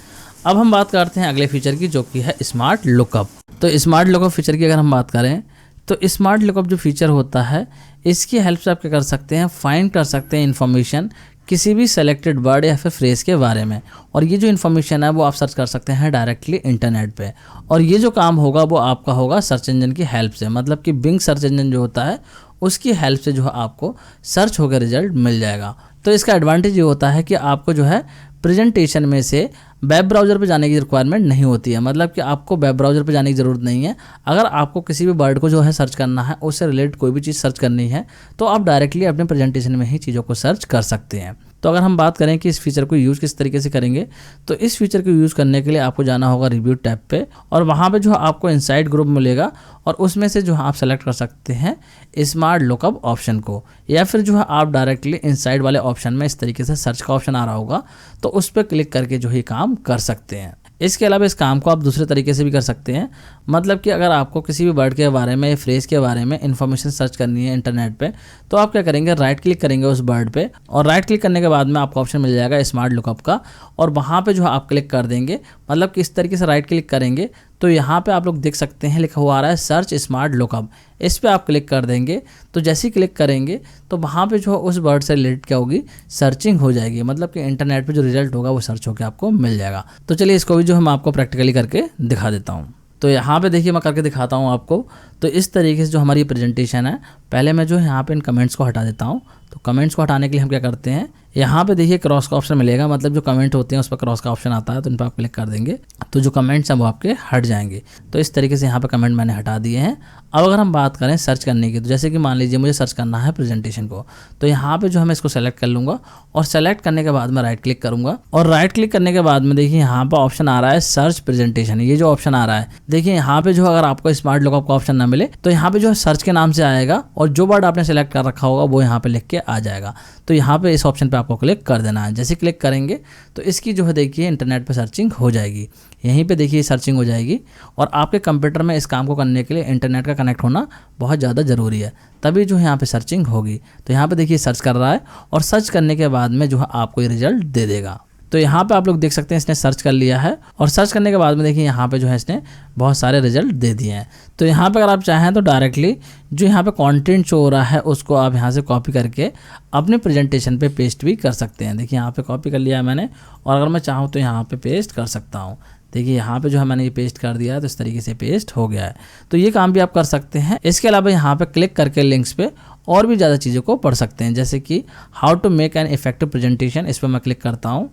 अब हम बात करते हैं अगले फीचर की, जो कि है स्मार्ट लुकअप। तो स्मार्ट लुकअप फीचर की अगर हम बात करें तो स्मार्ट लुकअप जो फीचर होता है इसकी हेल्प से आप क्या कर सकते हैं, फाइंड कर सकते हैं इन्फॉर्मेशन किसी भी सेलेक्टेड वर्ड या फिर फ्रेज के बारे में। और ये जो इन्फॉर्मेशन है वो आप सर्च कर सकते हैं डायरेक्टली इंटरनेट पे, और ये जो काम होगा वो आपका होगा सर्च इंजन की हेल्प से, मतलब कि बिंग सर्च इंजन जो होता है उसकी हेल्प से जो है आपको सर्च होकर रिजल्ट मिल जाएगा। तो इसका एडवांटेज ये होता है कि आपको जो है प्रेजेंटेशन में से वेब ब्राउज़र पे जाने की रिक्वायरमेंट नहीं होती है, मतलब कि आपको वेब ब्राउज़र पे जाने की ज़रूरत नहीं है। अगर आपको किसी भी वर्ड को जो है सर्च करना है, उससे रिलेटेड कोई भी चीज़ सर्च करनी है, तो आप डायरेक्टली अपने प्रेजेंटेशन में ही चीज़ों को सर्च कर सकते हैं। तो अगर हम बात करें कि इस फीचर को यूज़ किस तरीके से करेंगे, तो इस फीचर को यूज़ करने के लिए आपको जाना होगा रिव्यू टैब पे, और वहाँ पे जो है आपको इनसाइड ग्रुप मिलेगा, और उसमें से जो है आप सेलेक्ट कर सकते हैं स्मार्ट लुकअप ऑप्शन को, या फिर जो है आप डायरेक्टली इनसाइड वाले ऑप्शन में इस तरीके से सर्च का ऑप्शन आ रहा होगा, तो उस पर क्लिक करके जो है काम कर सकते हैं। इसके अलावा इस काम को आप दूसरे तरीके से भी कर सकते हैं, मतलब कि अगर आपको किसी भी वर्ड के बारे में, फ्रेज के बारे में इन्फॉर्मेशन सर्च करनी है इंटरनेट पे, तो आप क्या करेंगे, राइट क्लिक करेंगे उस वर्ड पे, और राइट क्लिक करने के बाद में आपको ऑप्शन मिल जाएगा स्मार्ट लुकअप का, और वहाँ पे जो है आप क्लिक कर देंगे। मतलब कि इस तरीके से राइट क्लिक करेंगे तो यहाँ पे आप लोग देख सकते हैं लिखा हुआ आ रहा है सर्च स्मार्ट लुकअप, इस पे आप क्लिक कर देंगे। तो जैसे ही क्लिक करेंगे तो वहाँ पे जो उस वर्ड से रिलेटेड क्या होगी, सर्चिंग हो जाएगी, मतलब कि इंटरनेट पे जो रिजल्ट होगा वो सर्च होकर आपको मिल जाएगा। तो चलिए इसको भी जो हम आपको प्रैक्टिकली करके दिखा देता हूँ। तो यहाँ पे देखिए मैं करके दिखाता हूँ आपको। तो इस तरीके से जो हमारी प्रेजेंटेशन है, पहले मैं जो है यहाँ पे इन कमेंट्स को हटा देता हूँ। तो कमेंट्स को हटाने के लिए हम क्या करते हैं, यहाँ पे देखिए क्रॉस का ऑप्शन मिलेगा, मतलब जो कमेंट होते हैं उस पर क्रॉस का ऑप्शन आता है, तो इन पर आप क्लिक कर देंगे तो जो कमेंट्स हैं वो आपके हट जाएंगे। तो इस तरीके से यहाँ पे कमेंट मैंने हटा दिए हैं। अब अगर हम बात करें सर्च करने की, तो जैसे कि मान लीजिए मुझे सर्च करना है प्रेजेंटेशन को, तो यहाँ पे जो है मैं इसको सेलेक्ट कर लूँगा और सेलेक्ट करने के बाद मैं राइट क्लिक करूँगा और राइट क्लिक करने के बाद में देखिए यहाँ पर ऑप्शन आ रहा है सर्च प्रेजेंटेशन। ये जो ऑप्शन आ रहा है देखिए यहाँ पे जो अगर आपको स्मार्ट लुकअप का ऑप्शन ना मिले तो यहाँ पे जो है सर्च के नाम से आएगा और जो वर्ड आपने सेलेक्ट कर रखा होगा वो यहाँ पे लिख के आ जाएगा। तो यहाँ पे इस ऑप्शन पे आपको क्लिक कर देना है। जैसे क्लिक करेंगे तो इसकी जो है देखिए इंटरनेट पे सर्चिंग हो जाएगी। यहीं पे देखिए सर्चिंग हो जाएगी और आपके कंप्यूटर में इस काम को करने के लिए इंटरनेट का कनेक्ट होना बहुत ज़्यादा ज़रूरी है, तभी जो है यहाँ पे सर्चिंग होगी। तो यहाँ पे देखिए सर्च कर रहा है और सर्च करने के बाद में जो है आपको ये रिजल्ट दे देगा। तो यहाँ पे आप लोग देख सकते हैं इसने सर्च कर लिया है और सर्च करने के बाद में देखिए यहाँ पे जो है इसने बहुत सारे रिजल्ट दे दिए हैं। तो यहाँ पे अगर आप चाहें तो डायरेक्टली जो यहाँ पे कंटेंट शो हो रहा है उसको आप यहाँ से कॉपी करके अपने प्रेजेंटेशन पे पेस्ट भी कर सकते हैं। देखिए यहाँ पे कॉपी कर लिया है मैंने और अगर मैं चाहूँ तो यहाँ पे पेस्ट कर सकता हूँ। देखिए यहाँ पे जो है मैंने ये पेस्ट कर दिया है, तो इस तरीके से पेस्ट हो गया है। तो ये काम भी आप कर सकते हैं। इसके अलावा यहाँ पे क्लिक करके लिंक्स पे और भी ज़्यादा चीज़ों को पढ़ सकते हैं, जैसे कि how to make an effective presentation. इस पर मैं क्लिक करता हूँ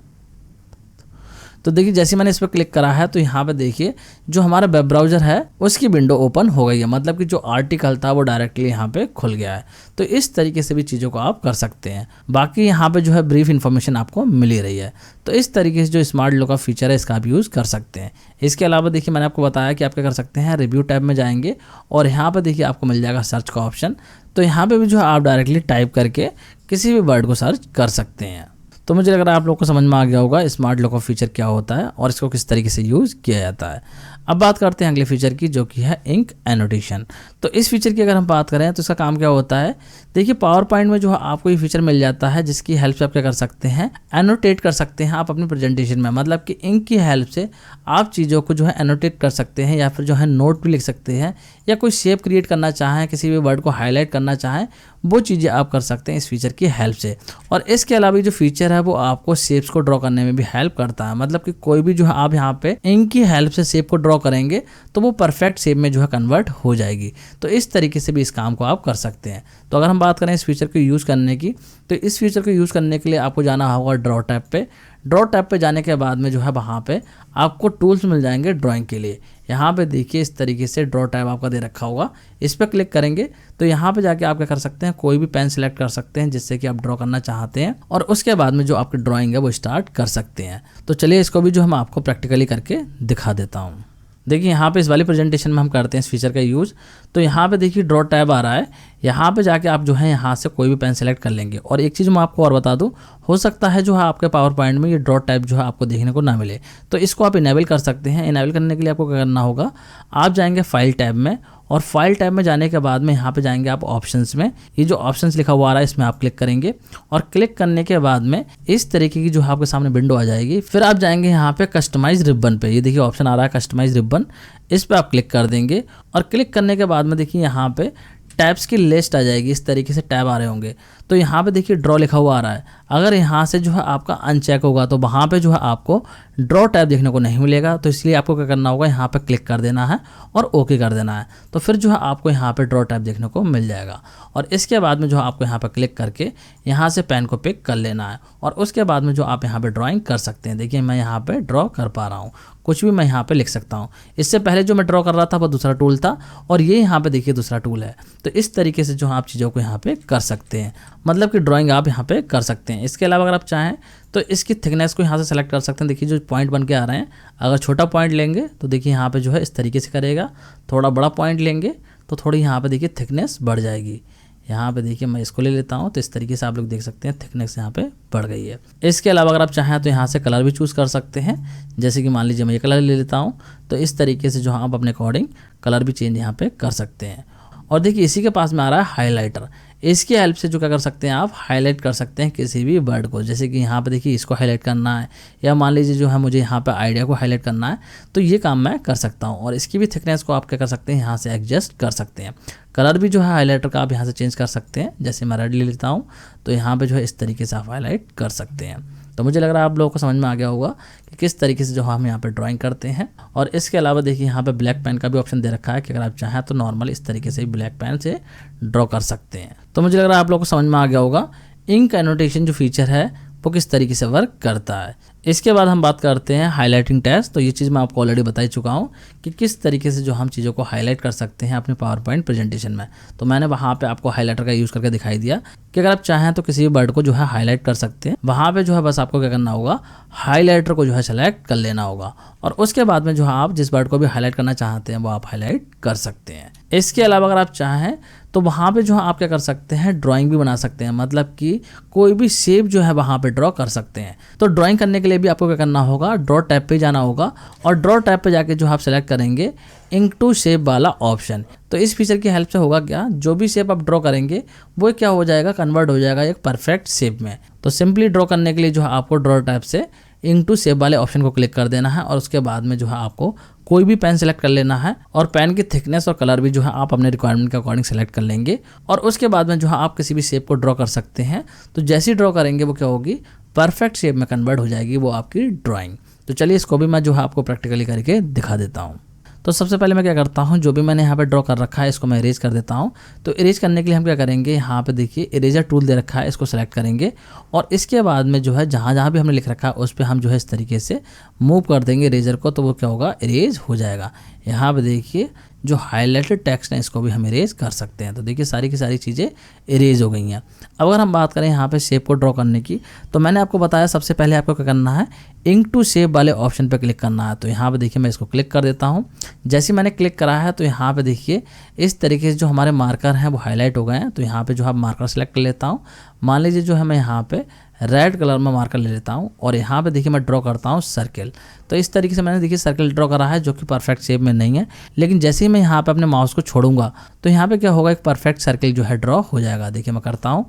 तो देखिए जैसे मैंने इस पर क्लिक करा है तो यहाँ पे देखिए जो हमारा वेब ब्राउज़र है उसकी विंडो ओपन हो गई है, मतलब कि जो आर्टिकल था वो डायरेक्टली यहाँ पे खुल गया है। तो इस तरीके से भी चीज़ों को आप कर सकते हैं। बाकी यहाँ पे जो है ब्रीफ इन्फॉर्मेशन आपको मिल ही रही है। तो इस तरीके से जो स्मार्ट लुकअप फीचर है इसका आप यूज़ कर सकते हैं। इसके अलावा देखिए मैंने आपको बताया कि आप क्या कर सकते हैं, रिव्यू टैब में जाएंगे और यहाँ पर देखिए आपको मिल जाएगा सर्च का ऑप्शन। तो यहाँ पर भी जो है आप डायरेक्टली टाइप करके किसी भी वर्ड को सर्च कर सकते हैं। तो मुझे लग रहा है आप लोग को समझ में आ गया होगा स्मार्ट लुकअप फीचर क्या होता है और इसको किस तरीके से यूज़ किया जाता है। अब बात करते हैं अगले फीचर की, जो कि है इंक एनोटेशन। तो इस फीचर की अगर हम बात करें तो इसका काम क्या होता है, देखिए पावर पॉइंट में जो है आपको ये फीचर मिल जाता है जिसकी हेल्प से आप क्या कर सकते हैं, एनोटेट कर सकते हैं आप अपनी प्रेजेंटेशन में। मतलब कि इंक की हेल्प से आप चीज़ों को जो है एनोटेट कर सकते हैं या फिर जो है नोट भी लिख सकते हैं, या कोई शेप क्रिएट करना चाहें, किसी भी वर्ड को हाईलाइट करना चाहें, वो चीज़ें आप कर सकते हैं इस फीचर की हेल्प से। और इसके अलावा जो फीचर है वो आपको शेप्स को ड्रॉ करने में भी हेल्प करता है। मतलब कि कोई भी जो है आप यहाँ पे इंक की हेल्प से शेप को ड्रॉ करेंगे तो वो परफेक्ट शेप में जो है कन्वर्ट हो जाएगी। तो इस तरीके से भी इस काम को आप कर सकते हैं। तो अगर हम बात करें इस फीचर को यूज़ करने की, तो इस फीचर को यूज़ करने के लिए आपको जाना होगा ड्रॉ टैब पे। ड्रॉ टैब पे जाने के बाद में जो है वहाँ पे आपको टूल्स मिल जाएंगे ड्राइंग के लिए। यहाँ पे देखिए इस तरीके से ड्रॉ टैब आपका दे रखा होगा, इस पर क्लिक करेंगे तो यहाँ पे जाके आप क्या कर सकते हैं, कोई भी पेन सिलेक्ट कर सकते हैं जिससे कि आप ड्रॉ करना चाहते हैं और उसके बाद में जो आपकी ड्राइंग है वो स्टार्ट कर सकते हैं। तो चलिए इसको भी जो हम आपको प्रैक्टिकली करके दिखा देता हूँ। देखिए यहाँ पे इस वाली प्रेजेंटेशन में हम करते हैं इस फीचर का यूज़। तो यहाँ पे देखिए ड्रॉ टैब आ रहा है, यहाँ पे जाके आप जो है यहाँ से कोई भी पेन सेलेक्ट कर लेंगे। और एक चीज़ मैं आपको और बता दूँ, हो सकता है जो है आपके पावर पॉइंट में ये ड्रॉ टैब जो है आपको देखने को ना मिले, तो इसको आप इनेबल कर सकते हैं। इनेबल करने के लिए आपको क्या करना होगा, आप जाएंगे फाइल टैब में और फाइल टैब में जाने के बाद में यहाँ पे जाएंगे आप ऑप्शंस में। ये जो ऑप्शंस लिखा हुआ आ रहा है इसमें आप क्लिक करेंगे और क्लिक करने के बाद में इस तरीके की जो है आपके सामने विंडो आ जाएगी। फिर आप जाएंगे यहाँ पे कस्टमाइज रिबन पे, ये देखिए ऑप्शन आ रहा है कस्टमाइज रिबन, इस पर आप क्लिक कर देंगे और क्लिक करने के बाद में देखिए यहाँ पे टैब्स की लिस्ट आ जाएगी। इस तरीके से टैब आ रहे होंगे। तो यहाँ पे देखिए ड्रॉ लिखा हुआ आ रहा है, अगर यहाँ से जो है आपका अनचेक होगा तो वहाँ पे जो है आपको ड्रॉ टैब देखने को नहीं मिलेगा। तो इसलिए आपको क्या करना होगा, यहाँ पे क्लिक कर देना है और ओके कर देना है। तो फिर जो है आपको यहाँ पे ड्रॉ टैब देखने को मिल जाएगा। और इसके बाद में जो आपको यहाँ पे क्लिक करके यहाँ से पेन को पिक कर लेना है और उसके बाद में जो आप यहाँ पे ड्राइंग कर सकते हैं। देखिए मैं यहाँ पे ड्रॉ कर पा रहा हूँ, कुछ भी मैं यहाँ पे लिख सकता हूँ। इससे पहले जो मैं ड्रॉ कर रहा था वो दूसरा टूल था और ये यहाँ पे देखिए दूसरा टूल है। तो इस तरीके से जो आप चीज़ों को यहाँ पे कर सकते हैं, मतलब कि ड्राइंग आप यहाँ पे कर सकते हैं। इसके अलावा अगर आप चाहें तो इसकी थिकनेस को यहाँ से सेलेक्ट कर सकते हैं। देखिए जो पॉइंट बन के आ रहे हैं, अगर छोटा पॉइंट लेंगे तो देखिए यहाँ पे जो है इस तरीके से करेगा, थोड़ा बड़ा पॉइंट लेंगे तो थोड़ी यहाँ पे देखिए थिकनेस बढ़ जाएगी। यहाँ पे देखिए मैं इसको ले लेता हूँ तो इस तरीके से आप लोग देख सकते हैं थिकनेस यहाँ पे बढ़ गई है। इसके अलावा अगर आप चाहें तो यहाँ से कलर भी चूज़ कर सकते हैं, जैसे कि मान लीजिए मैं ये कलर ले लेता हूँ। तो इस तरीके से जो आप अपने अकॉर्डिंग कलर भी चेंज यहाँ पे कर सकते हैं। और देखिए इसी के पास में आ रहा है हाइलाइटर। इसकी हेल्प से जो क्या कर सकते हैं, आप हाईलाइट कर सकते हैं किसी भी वर्ड को। जैसे कि यहाँ पे देखिए इसको हाईलाइट करना है, या मान लीजिए जो है मुझे यहाँ पे आइडिया को हाईलाइट करना है, तो ये काम मैं कर सकता हूँ। और इसकी भी थिकनेस को आप क्या कर सकते हैं, यहाँ से एडजस्ट कर सकते हैं। कलर भी जो है हाईलाइटर का आप यहाँ से चेंज कर सकते हैं। जैसे मैं रेड ले लेता हूँ तो यहाँ पे जो है इस तरीके से आप हाईलाइट कर सकते हैं। तो मुझे लग रहा है आप लोगों को समझ में आ गया होगा कि किस तरीके से जो हम यहाँ पे ड्राइंग करते हैं। और इसके अलावा देखिए यहाँ पे ब्लैक पेन का भी ऑप्शन दे रखा है कि अगर आप चाहें तो नॉर्मल इस तरीके से ब्लैक पेन से ड्रॉ कर सकते हैं। तो मुझे लग रहा है आप लोगों को समझ में आ गया होगा इंक एनोटेशन जो फीचर है वो किस तरीके से वर्क करता है। इसके बाद हम बात करते हैं हाईलाइटिंग टेस्ट। तो ये चीज़ मैं आपको ऑलरेडी बता ही चुका हूँ कि किस तरीके से जो हम चीज़ों को हाईलाइट कर सकते हैं अपने पावर पॉइंट प्रेजेंटेशन में। तो मैंने वहाँ पे आपको हाईलाइटर का यूज़ करके दिखाई दिया कि अगर आप चाहें तो किसी भी वर्ड को जो है हाईलाइट कर सकते हैं। वहाँ पे जो है बस आपको क्या करना होगा, हाईलाइटर को जो है सेलेक्ट कर लेना होगा और उसके बाद में जो है आप जिस वर्ड को भी हाईलाइट करना चाहते हैं वो आप हाईलाइट कर सकते हैं। इसके अलावा अगर आप चाहें तो वहाँ पे जो है आप क्या कर सकते हैं, ड्राइंग भी बना सकते हैं, मतलब कि कोई भी शेप जो है वहाँ पे ड्रॉ कर सकते हैं। तो ड्राइंग करने के लिए भी आपको क्या करना होगा, ड्रॉ टैब पे जाना होगा और ड्रॉ टैब पे जाके जो आप सेलेक्ट करेंगे इंक टू शेप वाला ऑप्शन। तो इस फीचर की हेल्प से होगा क्या, जो भी शेप आप ड्रॉ करेंगे वो क्या हो जाएगा, कन्वर्ट हो जाएगा एक परफेक्ट शेप में। तो सिंपली ड्रॉ करने के लिए जो है आपको ड्रॉ टैब से इंक टू शेप वाले ऑप्शन को क्लिक कर देना है और उसके बाद में जो है आपको कोई भी पेन सेलेक्ट कर लेना है और पेन की थिकनेस और कलर भी जो है आप अपने रिक्वायरमेंट के अकॉर्डिंग सेलेक्ट कर लेंगे और उसके बाद में जो है आप किसी भी शेप को ड्रॉ कर सकते हैं। तो जैसे ही ड्रॉ करेंगे वो क्या होगी, परफेक्ट शेप में कन्वर्ट हो जाएगी वो आपकी ड्राइंग। तो चलिए इसको भी मैं जो है आपको प्रैक्टिकली करके दिखा देता हूँ। तो सबसे पहले मैं क्या करता हूँ, जो भी मैंने यहाँ पे ड्रॉ कर रखा है इसको मैं इरेज कर देता हूँ। तो इरेज करने के लिए हम क्या करेंगे, यहाँ पे देखिए इरेजर टूल दे रखा है, इसको सेलेक्ट करेंगे और इसके बाद में जो है जहाँ जहाँ भी हमने लिख रखा है उस पर हम जो है इस तरीके से मूव कर देंगे इरेजर को, तो वो क्या होगा, इरेज हो जाएगा। यहाँ पे देखिए जो हाईलाइटेड टेक्स्ट है इसको भी हम इरेज कर सकते हैं। तो देखिए सारी की सारी चीज़ें इरेज हो गई हैं। अब अगर हम बात करें यहाँ पे शेप को ड्रॉ करने की, तो मैंने आपको बताया सबसे पहले आपको क्या करना है, इंक टू शेप वाले ऑप्शन पे क्लिक करना है। तो यहाँ पे देखिए मैं इसको क्लिक कर देता हूँ। जैसे मैंने क्लिक करा है तो यहाँ पे देखिए इस तरीके से जो हमारे मार्कर हैं वो हाईलाइट हो गए हैं। तो यहाँ पे जो है मार्कर सेलेक्ट कर लेता हूँ। मान लीजिए जो है मैं यहाँ पे रेड कलर में मार्कर ले लेता हूँ और यहाँ पे देखिए मैं ड्रॉ करता हूँ सर्कल। तो इस तरीके से मैंने देखिए सर्कल ड्रॉ करा है जो कि परफेक्ट शेप में नहीं है, लेकिन जैसे ही मैं यहाँ पे अपने माउस को छोड़ूंगा तो यहाँ पे क्या होगा, एक परफेक्ट सर्कल जो है ड्रॉ हो जाएगा। देखिए मैं करता हूँ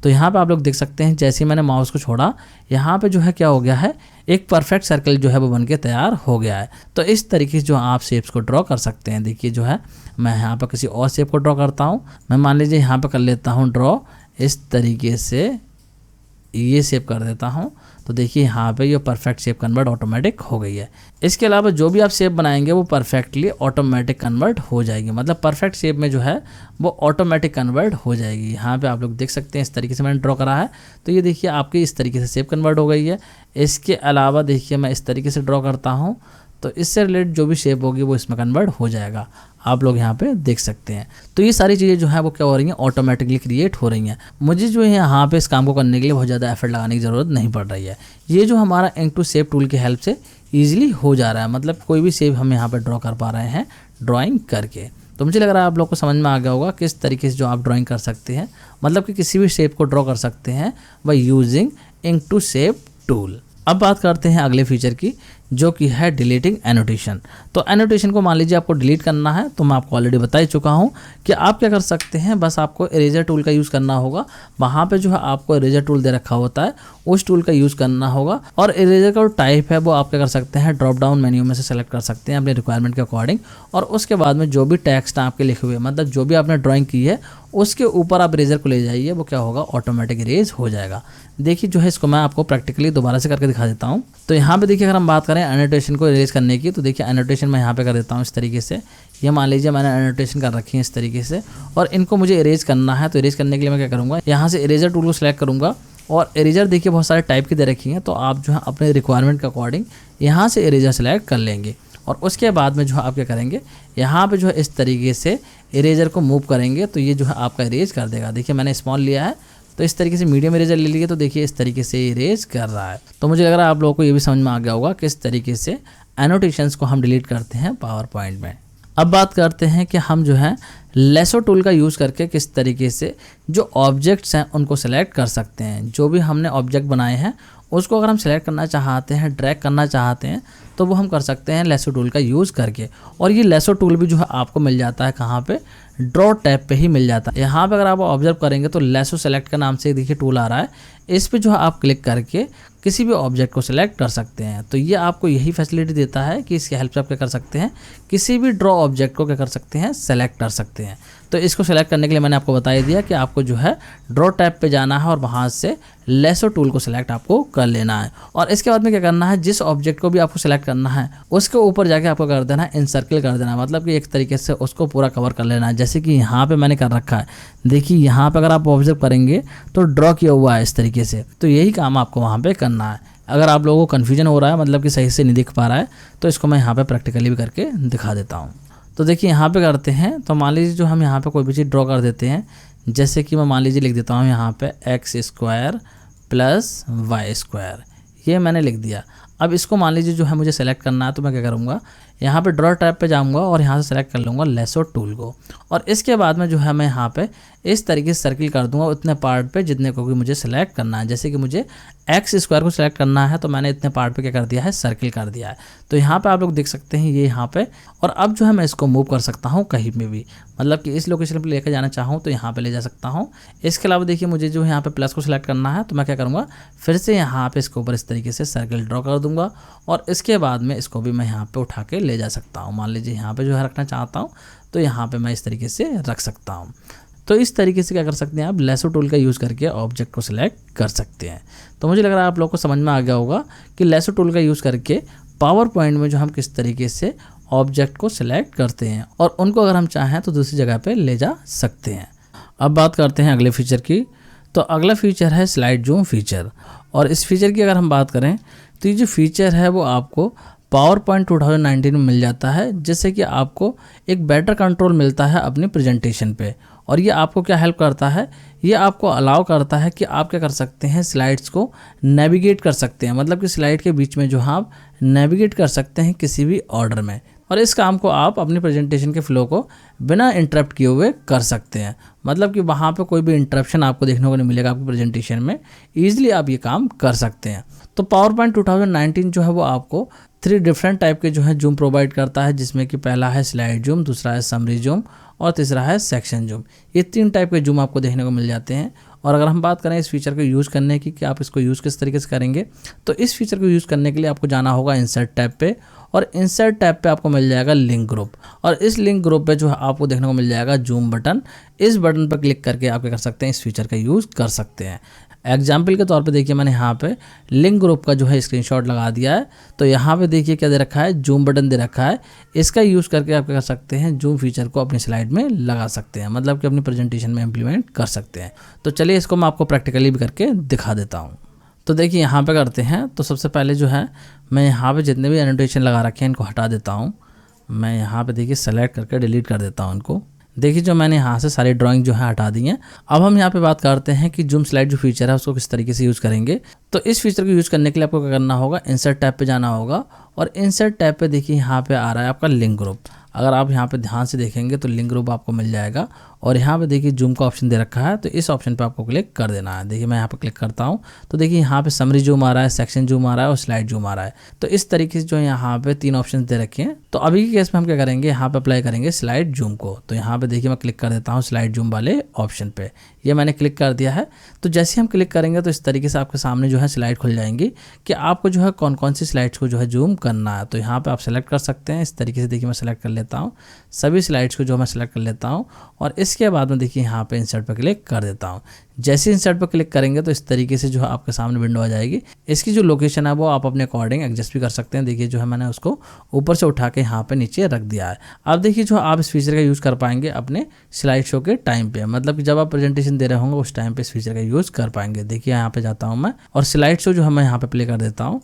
तो यहाँ पे आप लोग देख सकते हैं जैसे ही मैंने माउस को छोड़ा यहाँ पे जो है क्या हो गया है, एक परफेक्ट सर्कल जो है वो बनके तैयार हो गया है। तो इस तरीके से जो आप शेप्स को ड्रॉ कर सकते हैं। देखिए जो है मैं यहाँ पर किसी और शेप को ड्रॉ करता हूँ। मैं मान लीजिए यहाँ पर कर लेता हूँ ड्रॉ, इस तरीके से ये शेप कर देता हूँ। तो देखिए यहाँ पे ये परफेक्ट शेप कन्वर्ट ऑटोमेटिक हो गई है। इसके अलावा जो भी आप शेप बनाएंगे वो परफेक्टली ऑटोमेटिक कन्वर्ट हो जाएगी, मतलब परफेक्ट शेप में जो है वो ऑटोमेटिक कन्वर्ट हो जाएगी। यहाँ पे आप लोग देख सकते हैं इस तरीके से मैंने ड्रॉ करा है। तो ये देखिए आपकी इस तरीके से शेप कन्वर्ट हो गई है। इसके अलावा देखिए मैं इस तरीके से ड्रॉ करता हूँ तो इससे रिलेटेड जो भी शेप होगी वो इसमें कन्वर्ट हो जाएगा, आप लोग यहाँ पे देख सकते हैं। तो ये सारी चीज़ें जो है वो क्या हो रही हैं, ऑटोमेटिकली क्रिएट हो रही हैं। मुझे जो है यहाँ पे इस काम को करने के लिए बहुत ज़्यादा एफर्ट लगाने की ज़रूरत नहीं पड़ रही है। ये जो हमारा इंक टू शेप टूल की हेल्प से ईजिली हो जा रहा है, मतलब कोई भी शेप हम यहाँ पर ड्रॉ कर पा रहे हैं ड्राइंग करके। तो मुझे लग रहा है आप लोग को समझ में आ गया होगा किस तरीके से जो आप ड्राइंग कर सकते हैं, मतलब कि किसी भी शेप को ड्रॉ कर सकते हैं by using ink to shape tool. अब बात करते हैं अगले फीचर की, जो कि है डिलीटिंग एनोटेशन। तो एनोटेशन को मान लीजिए आपको डिलीट करना है, तो मैं आपको ऑलरेडी बता ही चुका हूँ कि आप क्या कर सकते हैं, बस आपको इरेजर टूल का यूज़ करना होगा। वहाँ पे जो है आपको इरेजर टूल दे रखा होता है, उस टूल का यूज़ करना होगा और इरेजर का जो टाइप है वो आप क्या कर सकते हैं, ड्रॉप डाउन मेन्यू में से सेलेक्ट कर सकते हैं अपने रिक्वायरमेंट के अकॉर्डिंग। और उसके बाद में जो भी टेक्स्ट आपके लिखे हुए, मतलब जो भी आपने ड्राइंग की है उसके ऊपर आप इरेजर को ले जाइए, वो क्या होगा, ऑटोमेटिक इरेज हो जाएगा। देखिए जो है इसको मैं आपको प्रैक्टिकली दोबारा से करके दिखा देता हूँ। तो यहाँ पे देखिए अगर हम बात करें एनोटेशन को इरेज करने की, तो देखिए एनोटेशन मैं यहाँ पे कर देता हूँ इस तरीके से। ये मान लीजिए मैंने एनोटेशन कर रखी है इस तरीके से और इनको मुझे इरेज करना है। तो इरेज करने के लिए मैं क्या करूँगा, यहाँ से इरेजर टूल को सिलेक्ट करूँगा और इरेजर देखिए बहुत सारे टाइप की दे रखी हैं, तो आप जो है अपने रिक्वायरमेंट के अकॉर्डिंग यहाँ से इरेजर सेलेक्ट कर लेंगे और उसके बाद में जो है आप क्या करेंगे, यहाँ पे जो है इस तरीके से इरेजर को मूव करेंगे तो ये जो है आपका इरेज कर देगा। देखिए मैंने स्मॉल लिया है तो इस तरीके से मीडियम इरेजर ले लिए, तो देखिए इस तरीके से इरेज कर रहा है। तो मुझे लग रहा है आप लोगों को ये भी समझ में आ गया होगा किस तरीके से एनोटेशंस को हम डिलीट करते हैं पावर पॉइंट में। अब बात करते हैं कि हम जो है लेसो टूल का यूज़ करके किस तरीके से जो ऑब्जेक्ट्स हैं उनको सेलेक्ट कर सकते हैं। जो भी हमने ऑब्जेक्ट बनाए हैं उसको अगर हम सेलेक्ट करना चाहते हैं, ड्रैग करना चाहते हैं, तो वो हम कर सकते हैं लेसो टूल का यूज़ करके। और ये लेसो टूल भी जो है आपको मिल जाता है कहाँ पे, ड्रॉ टैब पे ही मिल जाता है। यहाँ पे अगर आप ऑब्जर्व करेंगे तो लेसो सेलेक्ट का नाम से देखिए टूल आ रहा है, इस पे जो है आप क्लिक करके किसी भी ऑब्जेक्ट को सिलेक्ट कर सकते हैं। तो ये आपको यही फैसिलिटी देता है कि इसकी हेल्प से आप क्या कर सकते हैं, किसी भी ड्रॉ ऑब्जेक्ट को क्या कर सकते हैं, सेलेक्ट कर सकते हैं। तो इसको सेलेक्ट करने के लिए मैंने आपको बता ही दिया कि आपको जो है ड्रॉ टैब पे जाना है और वहाँ से लेसो टूल को सिलेक्ट आपको कर लेना है। और इसके बाद में क्या करना है, जिस ऑब्जेक्ट को भी आपको सिलेक्ट करना है उसके ऊपर जाके आपको कर देना है इनसर्किल कर देना है, मतलब कि एक तरीके से उसको पूरा कवर कर लेना है। जैसे कि यहाँ पे मैंने कर रखा है, देखिए यहाँ पे अगर आप ऑब्जर्व करेंगे तो ड्रॉ किया हुआ है इस तरीके से। तो यही काम आपको वहाँ पे करना है। अगर आप लोगों को कन्फ्यूजन हो रहा है, मतलब कि सही से नहीं दिख पा रहा है, तो इसको मैं यहाँ पे प्रैक्टिकली भी करके दिखा देता हूँ। तो देखिए यहाँ पे करते हैं, तो मान लीजिए जो हम यहाँ पे कोई भी चीज़ ड्रॉ कर देते हैं, जैसे कि मैं मान लीजिए लिख देता हूँ यहाँ पे x² + y², ये मैंने लिख दिया। अब इसको मान लीजिए जो है मुझे सेलेक्ट करना है, तो मैं क्या करूँगा, यहाँ पे ड्रॉ टैब पे जाऊँगा और यहाँ से सेलेक्ट कर लूँगा लेसो टूल को। और इसके बाद में जो है मैं यहाँ पे इस तरीके से सर्किल कर दूंगा उतने पार्ट पे जितने को भी मुझे सेलेक्ट करना है। जैसे कि मुझे x² को सिलेक्ट करना है, तो मैंने इतने पार्ट पे क्या कर दिया है, सर्किल कर दिया है। तो यहाँ पे आप लोग देख सकते हैं ये यहाँ पे। और अब जो है मैं इसको मूव कर सकता हूँ कहीं पे भी, मतलब कि इस लोकेशन पे लेकर जाना चाहूँ तो यहाँ पे ले जा सकता हूँ। इसके अलावा देखिए मुझे जो यहाँ पे प्लस को सिलेक्ट करना है, तो मैं क्या करूँगा, फिर से यहाँ पे इसके ऊपर इस तरीके से सर्किल ड्रॉ कर दूंगा और इसके बाद में इसको भी मैं यहाँ पे उठा के ले जा सकता हूँ। मान लीजिए यहाँ पे जो है रखना चाहता हूँ, तो यहाँ पे मैं इस तरीके से रख सकता हूँ। तो इस तरीके से क्या कर सकते हैं, आप लेसो टूल का यूज़ करके ऑब्जेक्ट को सिलेक्ट कर सकते हैं। तो मुझे लग रहा है आप लोग को समझ में आ गया होगा कि लेसो टूल का यूज़ करके पावर पॉइंट में जो हम किस तरीके से ऑब्जेक्ट को सिलेक्ट करते हैं और उनको अगर हम चाहें तो दूसरी जगह पे ले जा सकते हैं। अब बात करते हैं अगले फीचर की। तो अगला फीचर है स्लाइड जूम फीचर। और इस फीचर की अगर हम बात करें तो ये जो फीचर है वो आपको पावर पॉइंट 2019 में मिल जाता है, जिससे कि आपको एक बेटर कंट्रोल मिलता है अपनी प्रेजेंटेशन पे। और ये आपको क्या हेल्प करता है, ये आपको अलाउ करता है कि आप क्या कर सकते हैं, स्लाइड्स को नेविगेट कर सकते हैं, मतलब कि स्लाइड के बीच में जो आप नेविगेट कर सकते हैं किसी भी ऑर्डर में। और इस काम को आप अपनी प्रेजेंटेशन के फ्लो को बिना इंटरप्ट किए हुए कर सकते हैं, मतलब कि वहाँ पे कोई भी इंटरप्शन आपको देखने को नहीं मिलेगा आपकी प्रेजेंटेशन में। ईजिली आप ये काम कर सकते हैं। तो पावर पॉइंट 2019 जो है वो आपको 3 डिफरेंट टाइप के जो है जूम प्रोवाइड करता है, जिसमें कि पहला है स्लाइड जूम, दूसरा है समरी जूम और तीसरा है सेक्शन जूम। ये 3 टाइप के जूम आपको देखने को मिल जाते हैं। और अगर हम बात करें इस फीचर को यूज़ करने की कि आप इसको यूज़ किस तरीके से करेंगे, तो इस फीचर को यूज़ करने के लिए आपको जाना होगा इंसर्ट टैब पे, और इंसर्ट टैब पे आपको मिल जाएगा लिंक ग्रुप। और इस लिंक ग्रुप पे जो है आपको देखने को मिल जाएगा जूम बटन। इस बटन पर क्लिक करके आप क्या कर सकते हैं, इस फीचर का यूज़ कर सकते हैं। एग्जाम्पल के तौर पे देखिए मैंने यहाँ पे लिंक ग्रुप का जो है स्क्रीनशॉट लगा दिया है। तो यहाँ पे देखिए क्या दे रखा है, जूम बटन दे रखा है। इसका यूज़ करके आप क्या कर सकते हैं, जूम फीचर को अपनी स्लाइड में लगा सकते हैं, मतलब कि अपनी प्रेजेंटेशन में इम्प्लीमेंट कर सकते हैं। तो चलिए इसको मैं आपको प्रैक्टिकली भी करके दिखा देता हूँ। तो देखिए यहाँ पे करते हैं। तो सबसे पहले जो है मैं यहाँ पे जितने भी एनोटेशन लगा रखे हैं इनको हटा देता हूँ। मैं यहाँ पे देखिए सेलेक्ट करके डिलीट कर देता हूँ इनको। देखिए जो मैंने यहाँ से सारी ड्राइंग जो है हटा दी है। अब हम यहाँ पे बात करते हैं कि जूम स्लाइड जो फीचर है उसको किस तरीके से यूज़ करेंगे। तो इस फीचर को यूज़ करने के लिए आपको क्या करना होगा, इंसर्ट टैब पे जाना होगा। और इंसर्ट टैब पे देखिए यहाँ पे आ रहा है आपका लिंक ग्रुप। अगर आप यहाँ पे ध्यान से देखेंगे तो लिंक ग्रुप आपको मिल जाएगा। और यहाँ पे देखिए जूम का ऑप्शन दे रखा है, तो इस ऑप्शन पे आपको क्लिक कर देना है। देखिए मैं यहाँ पे क्लिक करता हूँ तो देखिए यहाँ पे समरी जूम आ रहा है, सेक्शन जूम आ रहा है और स्लाइड जूम आ रहा है। तो इस तरीके से जो है यहाँ पे 3 ऑप्शन दे रखे हैं। तो अभी के केस में हम क्या करेंगे, यहाँ पे अप्लाई करेंगे स्लाइड जूम को। तो यहाँ पे देखिए मैं क्लिक कर देता हूँ स्लाइड जूम वाले ऑप्शन पे। ये मैंने क्लिक कर दिया है। तो जैसे हम क्लिक करेंगे तो इस तरीके से आपके सामने जो है स्लाइड खुल जाएंगी कि आपको जो है कौन कौन सी स्लाइड्स को जो है जूम करना है। तो यहाँ पे आप सेलेक्ट कर सकते हैं। इस तरीके से देखिए मैं सेलेक्ट कर लेता हूँ सभी स्लाइड्स को, जो मैं सेलेक्ट कर लेता हूँ। और इसके बाद में देखिए यहाँ पे इंसर्ट पर क्लिक कर देता हूँ। जैसे इंसर्ट पर क्लिक करेंगे तो इस तरीके से जो है आपके सामने विंडो आ जाएगी। इसकी जो लोकेशन है वो आप अपने अकॉर्डिंग एडजस्ट भी कर सकते हैं। देखिए जो है मैंने उसको ऊपर से उठा के यहाँ पे नीचे रख दिया है। अब देखिए जो आप इस फीचर का यूज़ कर पाएंगे अपने स्लाइड शो के टाइम पे, मतलब कि जब आप प्रेजेंटेशन दे रहे होंगे उस टाइम पे इस फीचर का यूज़ कर पाएंगे। देखिए यहाँ पे जाता हूँ मैं और स्लाइड शो जो है मैं यहाँ पे प्ले कर देता हूँ।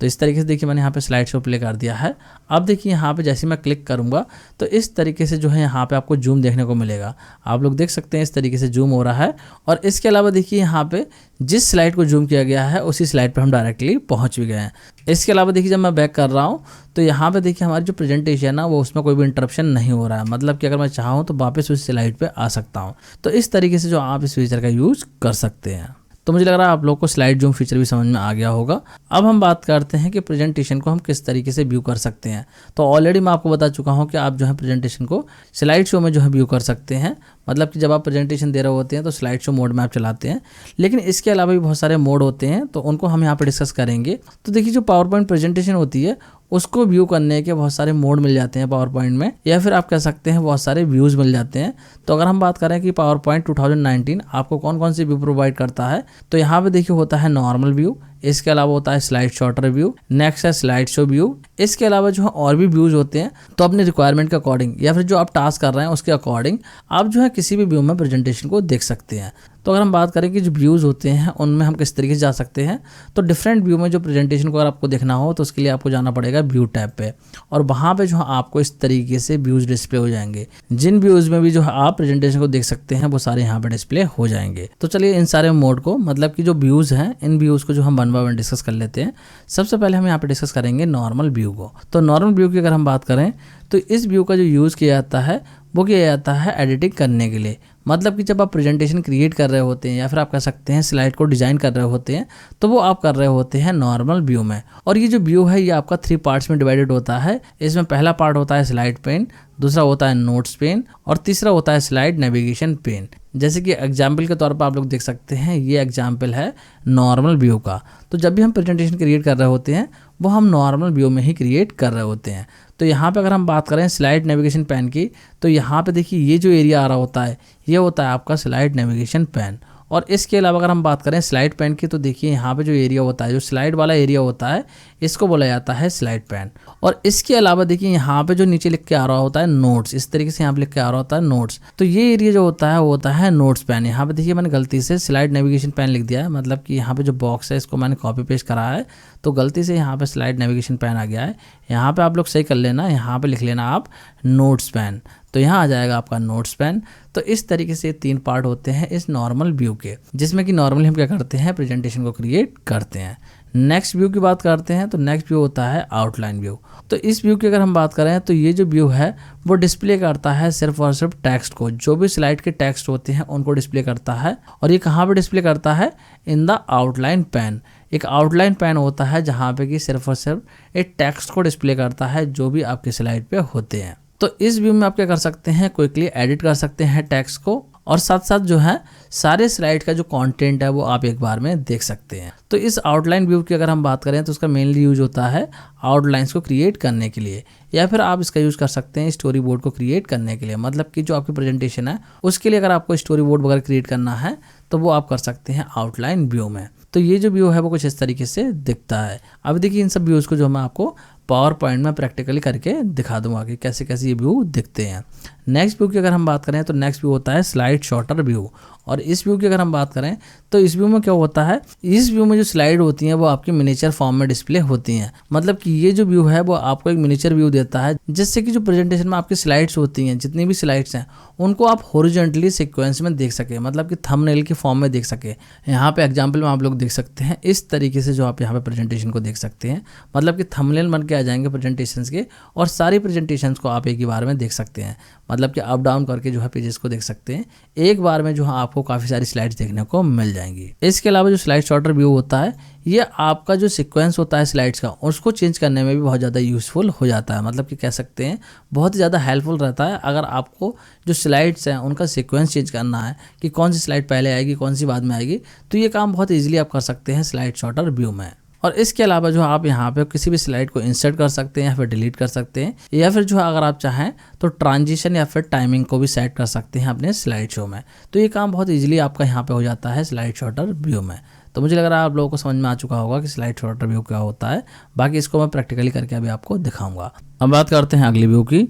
तो इस तरीके से देखिए मैंने यहाँ पे स्लाइड शो प्ले कर दिया है। अब देखिए यहाँ पे जैसे मैं क्लिक करूँगा तो इस तरीके से जो है यहाँ पे आपको जूम देखने को मिलेगा। आप लोग देख सकते हैं इस तरीके से जूम हो रहा है। और इसके अलावा देखिए यहाँ पे जिस स्लाइड को जूम किया गया है उसी स्लाइड पर हम डायरेक्टली पहुँच भी गए हैं। इसके अलावा देखिए जब मैं बैक कर रहा हूँ तो यहाँ पे देखिए हमारी जो प्रेजेंटेशन है वो उसमें कोई भी इंटरप्शन नहीं हो रहा है, मतलब कि अगर मैं चाहूँ तो वापस उस स्लाइड पे आ सकता हूँ। तो इस तरीके से जो आप इस फीचर का यूज़ कर सकते हैं। तो मुझे लग रहा है आप लोग को स्लाइड जूम फीचर भी समझ में आ गया होगा। अब हम बात करते हैं कि प्रेजेंटेशन को हम किस तरीके से व्यू कर सकते हैं। तो ऑलरेडी मैं आपको बता चुका हूं कि आप जो है प्रेजेंटेशन को स्लाइड शो में जो है व्यू कर सकते हैं, मतलब कि जब आप प्रेजेंटेशन दे रहे होते हैं तो स्लाइड शो मोड में आप चलाते हैं। लेकिन इसके अलावा भी बहुत सारे मोड होते हैं तो उनको हम यहाँ पर डिस्कस करेंगे। तो देखिए जो पावर पॉइंट प्रेजेंटेशन होती है उसको व्यू करने के बहुत सारे मोड मिल जाते हैं पावर पॉइंट में, या फिर आप कह सकते हैं बहुत सारे व्यूज मिल जाते हैं। तो अगर हम बात करें कि पावर पॉइंट 2019 आपको कौन कौन से व्यू प्रोवाइड करता है, तो यहाँ पे देखिए होता है नॉर्मल व्यू, इसके अलावा होता है स्लाइड शॉर्टर व्यू, नेक्स्ट है स्लाइड शो व्यू। इसके अलावा जो है और भी व्यूज होते हैं, तो अपने रिक्वायरमेंट के अकॉर्डिंग या फिर जो आप टास्क कर रहे हैं उसके अकॉर्डिंग आप जो है किसी भी व्यू में प्रेजेंटेशन को देख सकते हैं। तो अगर हम बात करें कि जो व्यूज़ होते हैं उनमें हम किस तरीके से जा सकते हैं, तो डिफरेंट व्यू में जो प्रेजेंटेशन को अगर आपको देखना हो तो उसके लिए आपको जाना पड़ेगा व्यू टैब पे, और वहाँ पे जो है आपको इस तरीके से व्यूज़ डिस्प्ले हो जाएंगे। जिन व्यूज़ में भी जो है आप प्रेजेंटेशन को देख सकते हैं वो सारे यहाँ पे डिस्प्ले हो जाएंगे। तो चलिए इन सारे मोड को, मतलब कि जो व्यूज़ हैं, इन व्यूज़ को जो हम वन बाय वन डिस्कस कर लेते हैं। सबसे पहले हम यहाँ पे डिस्कस करेंगे नॉर्मल व्यू को। तो नॉर्मल व्यू की अगर हम बात करें तो इस व्यू का जो यूज़ किया जाता है वो किया जाता है एडिटिंग करने के लिए। मतलब कि जब आप प्रेजेंटेशन क्रिएट कर रहे होते हैं या फिर आप कह सकते हैं स्लाइड को डिजाइन कर रहे होते हैं, तो वो आप कर रहे होते हैं नॉर्मल व्यू में। और ये जो व्यू है ये आपका 3 पार्ट्स में डिवाइडेड होता है। इसमें पहला पार्ट होता है स्लाइड पेन, दूसरा होता है नोट्स पेन, और तीसरा होता है स्लाइड नेविगेशन पेन। जैसे कि एग्जाम्पल के तौर पर आप लोग देख सकते हैं, ये एग्जाम्पल है नॉर्मल व्यू का। तो जब भी हम प्रेजेंटेशन क्रिएट कर रहे होते हैं वो हम नॉर्मल व्यू में ही क्रिएट कर रहे होते हैं। तो यहाँ पे अगर हम बात करें स्लाइड नेविगेशन पैन की, तो यहाँ पे देखिए ये जो एरिया आ रहा होता है ये होता है आपका स्लाइड नेविगेशन पैन। और इसके अलावा अगर हम बात करें स्लाइड पैन की, तो देखिए यहाँ पे जो एरिया होता है, जो स्लाइड वाला एरिया होता है, इसको बोला जाता है स्लाइड पैन। और इसके अलावा देखिए यहाँ पे जो नीचे लिख के आ रहा होता है नोट्स, इस तरीके से यहाँ पे लिख के आ रहा होता है नोट्स, तो ये एरिया जो होता है वो होता है नोट्स पैन। यहाँ पे देखिए मैंने गलती से स्लाइड नेविगेशन पैन लिख दिया है, मतलब कि यहाँ पे जो बॉक्स है इसको मैंने कॉपी पेस्ट करा है, तो गलती से यहाँ पे स्लाइड नेविगेशन पैन आ गया है। यहाँ पे आप लोग सही कर लेना, यहाँ पे लिख लेना आप नोट्स पैन, तो यहाँ आ जाएगा आपका नोट्स पैन। तो इस तरीके से 3 पार्ट होते हैं इस नॉर्मल व्यू के, जिसमें कि नॉर्मली हम क्या करते हैं, प्रेजेंटेशन को क्रिएट करते हैं। नेक्स्ट व्यू की बात करते हैं, तो नेक्स्ट व्यू होता है आउटलाइन व्यू। तो इस व्यू की अगर हम बात करें तो ये जो व्यू है वो डिस्प्ले करता है सिर्फ और सिर्फ टेक्स्ट को, जो भी स्लाइड के टेक्स्ट होते हैं उनको डिस्प्ले करता है। और ये कहाँ पे डिस्प्ले करता है, इन द आउटलाइन पैन। एक आउटलाइन पैन होता है जहाँ पे कि सिर्फ और सिर्फ एक टेक्स्ट को डिस्प्ले करता है जो भी आपके स्लाइड पे होते हैं। तो इस व्यू में आप क्या कर सकते हैं, क्विकली एडिट कर सकते हैं टेक्स्ट को, और साथ साथ जो है सारे स्लाइड का जो कंटेंट है वो आप एक बार में देख सकते हैं। तो इस आउटलाइन व्यू की अगर हम बात करें तो उसका मेनली यूज होता है आउटलाइंस को क्रिएट करने के लिए, या फिर आप इसका यूज कर सकते हैं स्टोरी बोर्ड को क्रिएट करने के लिए। मतलब कि जो आपकी प्रेजेंटेशन है उसके लिए अगर आपको स्टोरी बोर्ड वगैरह क्रिएट करना है तो वो आप कर सकते हैं आउटलाइन व्यू में। तो ये जो व्यू है वो कुछ इस तरीके से दिखता है। अब देखिए इन सब व्यूज को जो मैं आपको पावर पॉइंट में प्रैक्टिकली करके दिखा दूंगा कि कैसे कैसे ये व्यू दिखते हैं। नेक्स्ट व्यू की अगर हम बात करें तो नेक्स्ट व्यू होता है स्लाइड शॉर्टर व्यू। और इस व्यू की अगर हम बात करें तो इस व्यू में क्या होता है, इस व्यू में जो स्लाइड होती हैं वो आपकी मिनिएचर फॉर्म में डिस्प्ले होती हैं। मतलब कि ये जो व्यू है वो आपको एक मिनिएचर व्यू देता है, जिससे कि जो प्रेजेंटेशन में आपकी स्लाइड्स होती हैं, जितनी भी स्लाइड्स हैं, उनको आप हॉरिजॉन्टली सीक्वेंस में देख सके, मतलब कि थंबनेल की फॉर्म में देख सके। यहाँ पे एग्जाम्पल में आप लोग देख सकते हैं इस तरीके से जो आप यहाँ पे प्रेजेंटेशन को देख सकते हैं, मतलब कि थंबनेल बन के आ जाएंगे प्रेजेंटेशंस के, और सारी प्रेजेंटेशंस को आप एक ही बार में देख सकते हैं। मतलब कि अप डाउन करके जो है पेजेस को देख सकते हैं, एक बार में जो है आपको काफ़ी सारी स्लाइड्स देखने को मिल जाएंगी। इसके अलावा जो स्लाइड शॉर्टर व्यू होता है ये आपका जो सीक्वेंस होता है स्लाइड्स का उसको चेंज करने में भी बहुत ज़्यादा यूज़फुल हो जाता है। मतलब कि कह सकते हैं बहुत ही ज़्यादा हेल्पफुल रहता है अगर आपको जो स्लाइड्स हैं उनका सीक्वेंस चेंज करना है कि कौन सी स्लाइड पहले आएगी कौन सी बाद में आएगी, तो ये काम बहुत ईजिली आप कर सकते हैं स्लाइड शॉर्टर व्यू में। और इसके अलावा जो आप यहाँ पे किसी भी स्लाइड को इंसर्ट कर सकते हैं या फिर डिलीट कर सकते हैं, या फिर जो है अगर आप चाहें तो ट्रांजिशन या फिर टाइमिंग को भी सेट कर सकते हैं अपने स्लाइड शो में। तो ये काम बहुत इजीली आपका यहाँ पे हो जाता है स्लाइड शॉर्टर व्यू में। तो मुझे लग रहा है आप लोगों को समझ में आ चुका होगा कि स्लाइड शॉर्टर व्यू क्या होता है। बाकी इसको मैं प्रैक्टिकली करके अभी आपको दिखाऊंगा। अब बात करते हैं अगली व्यू की।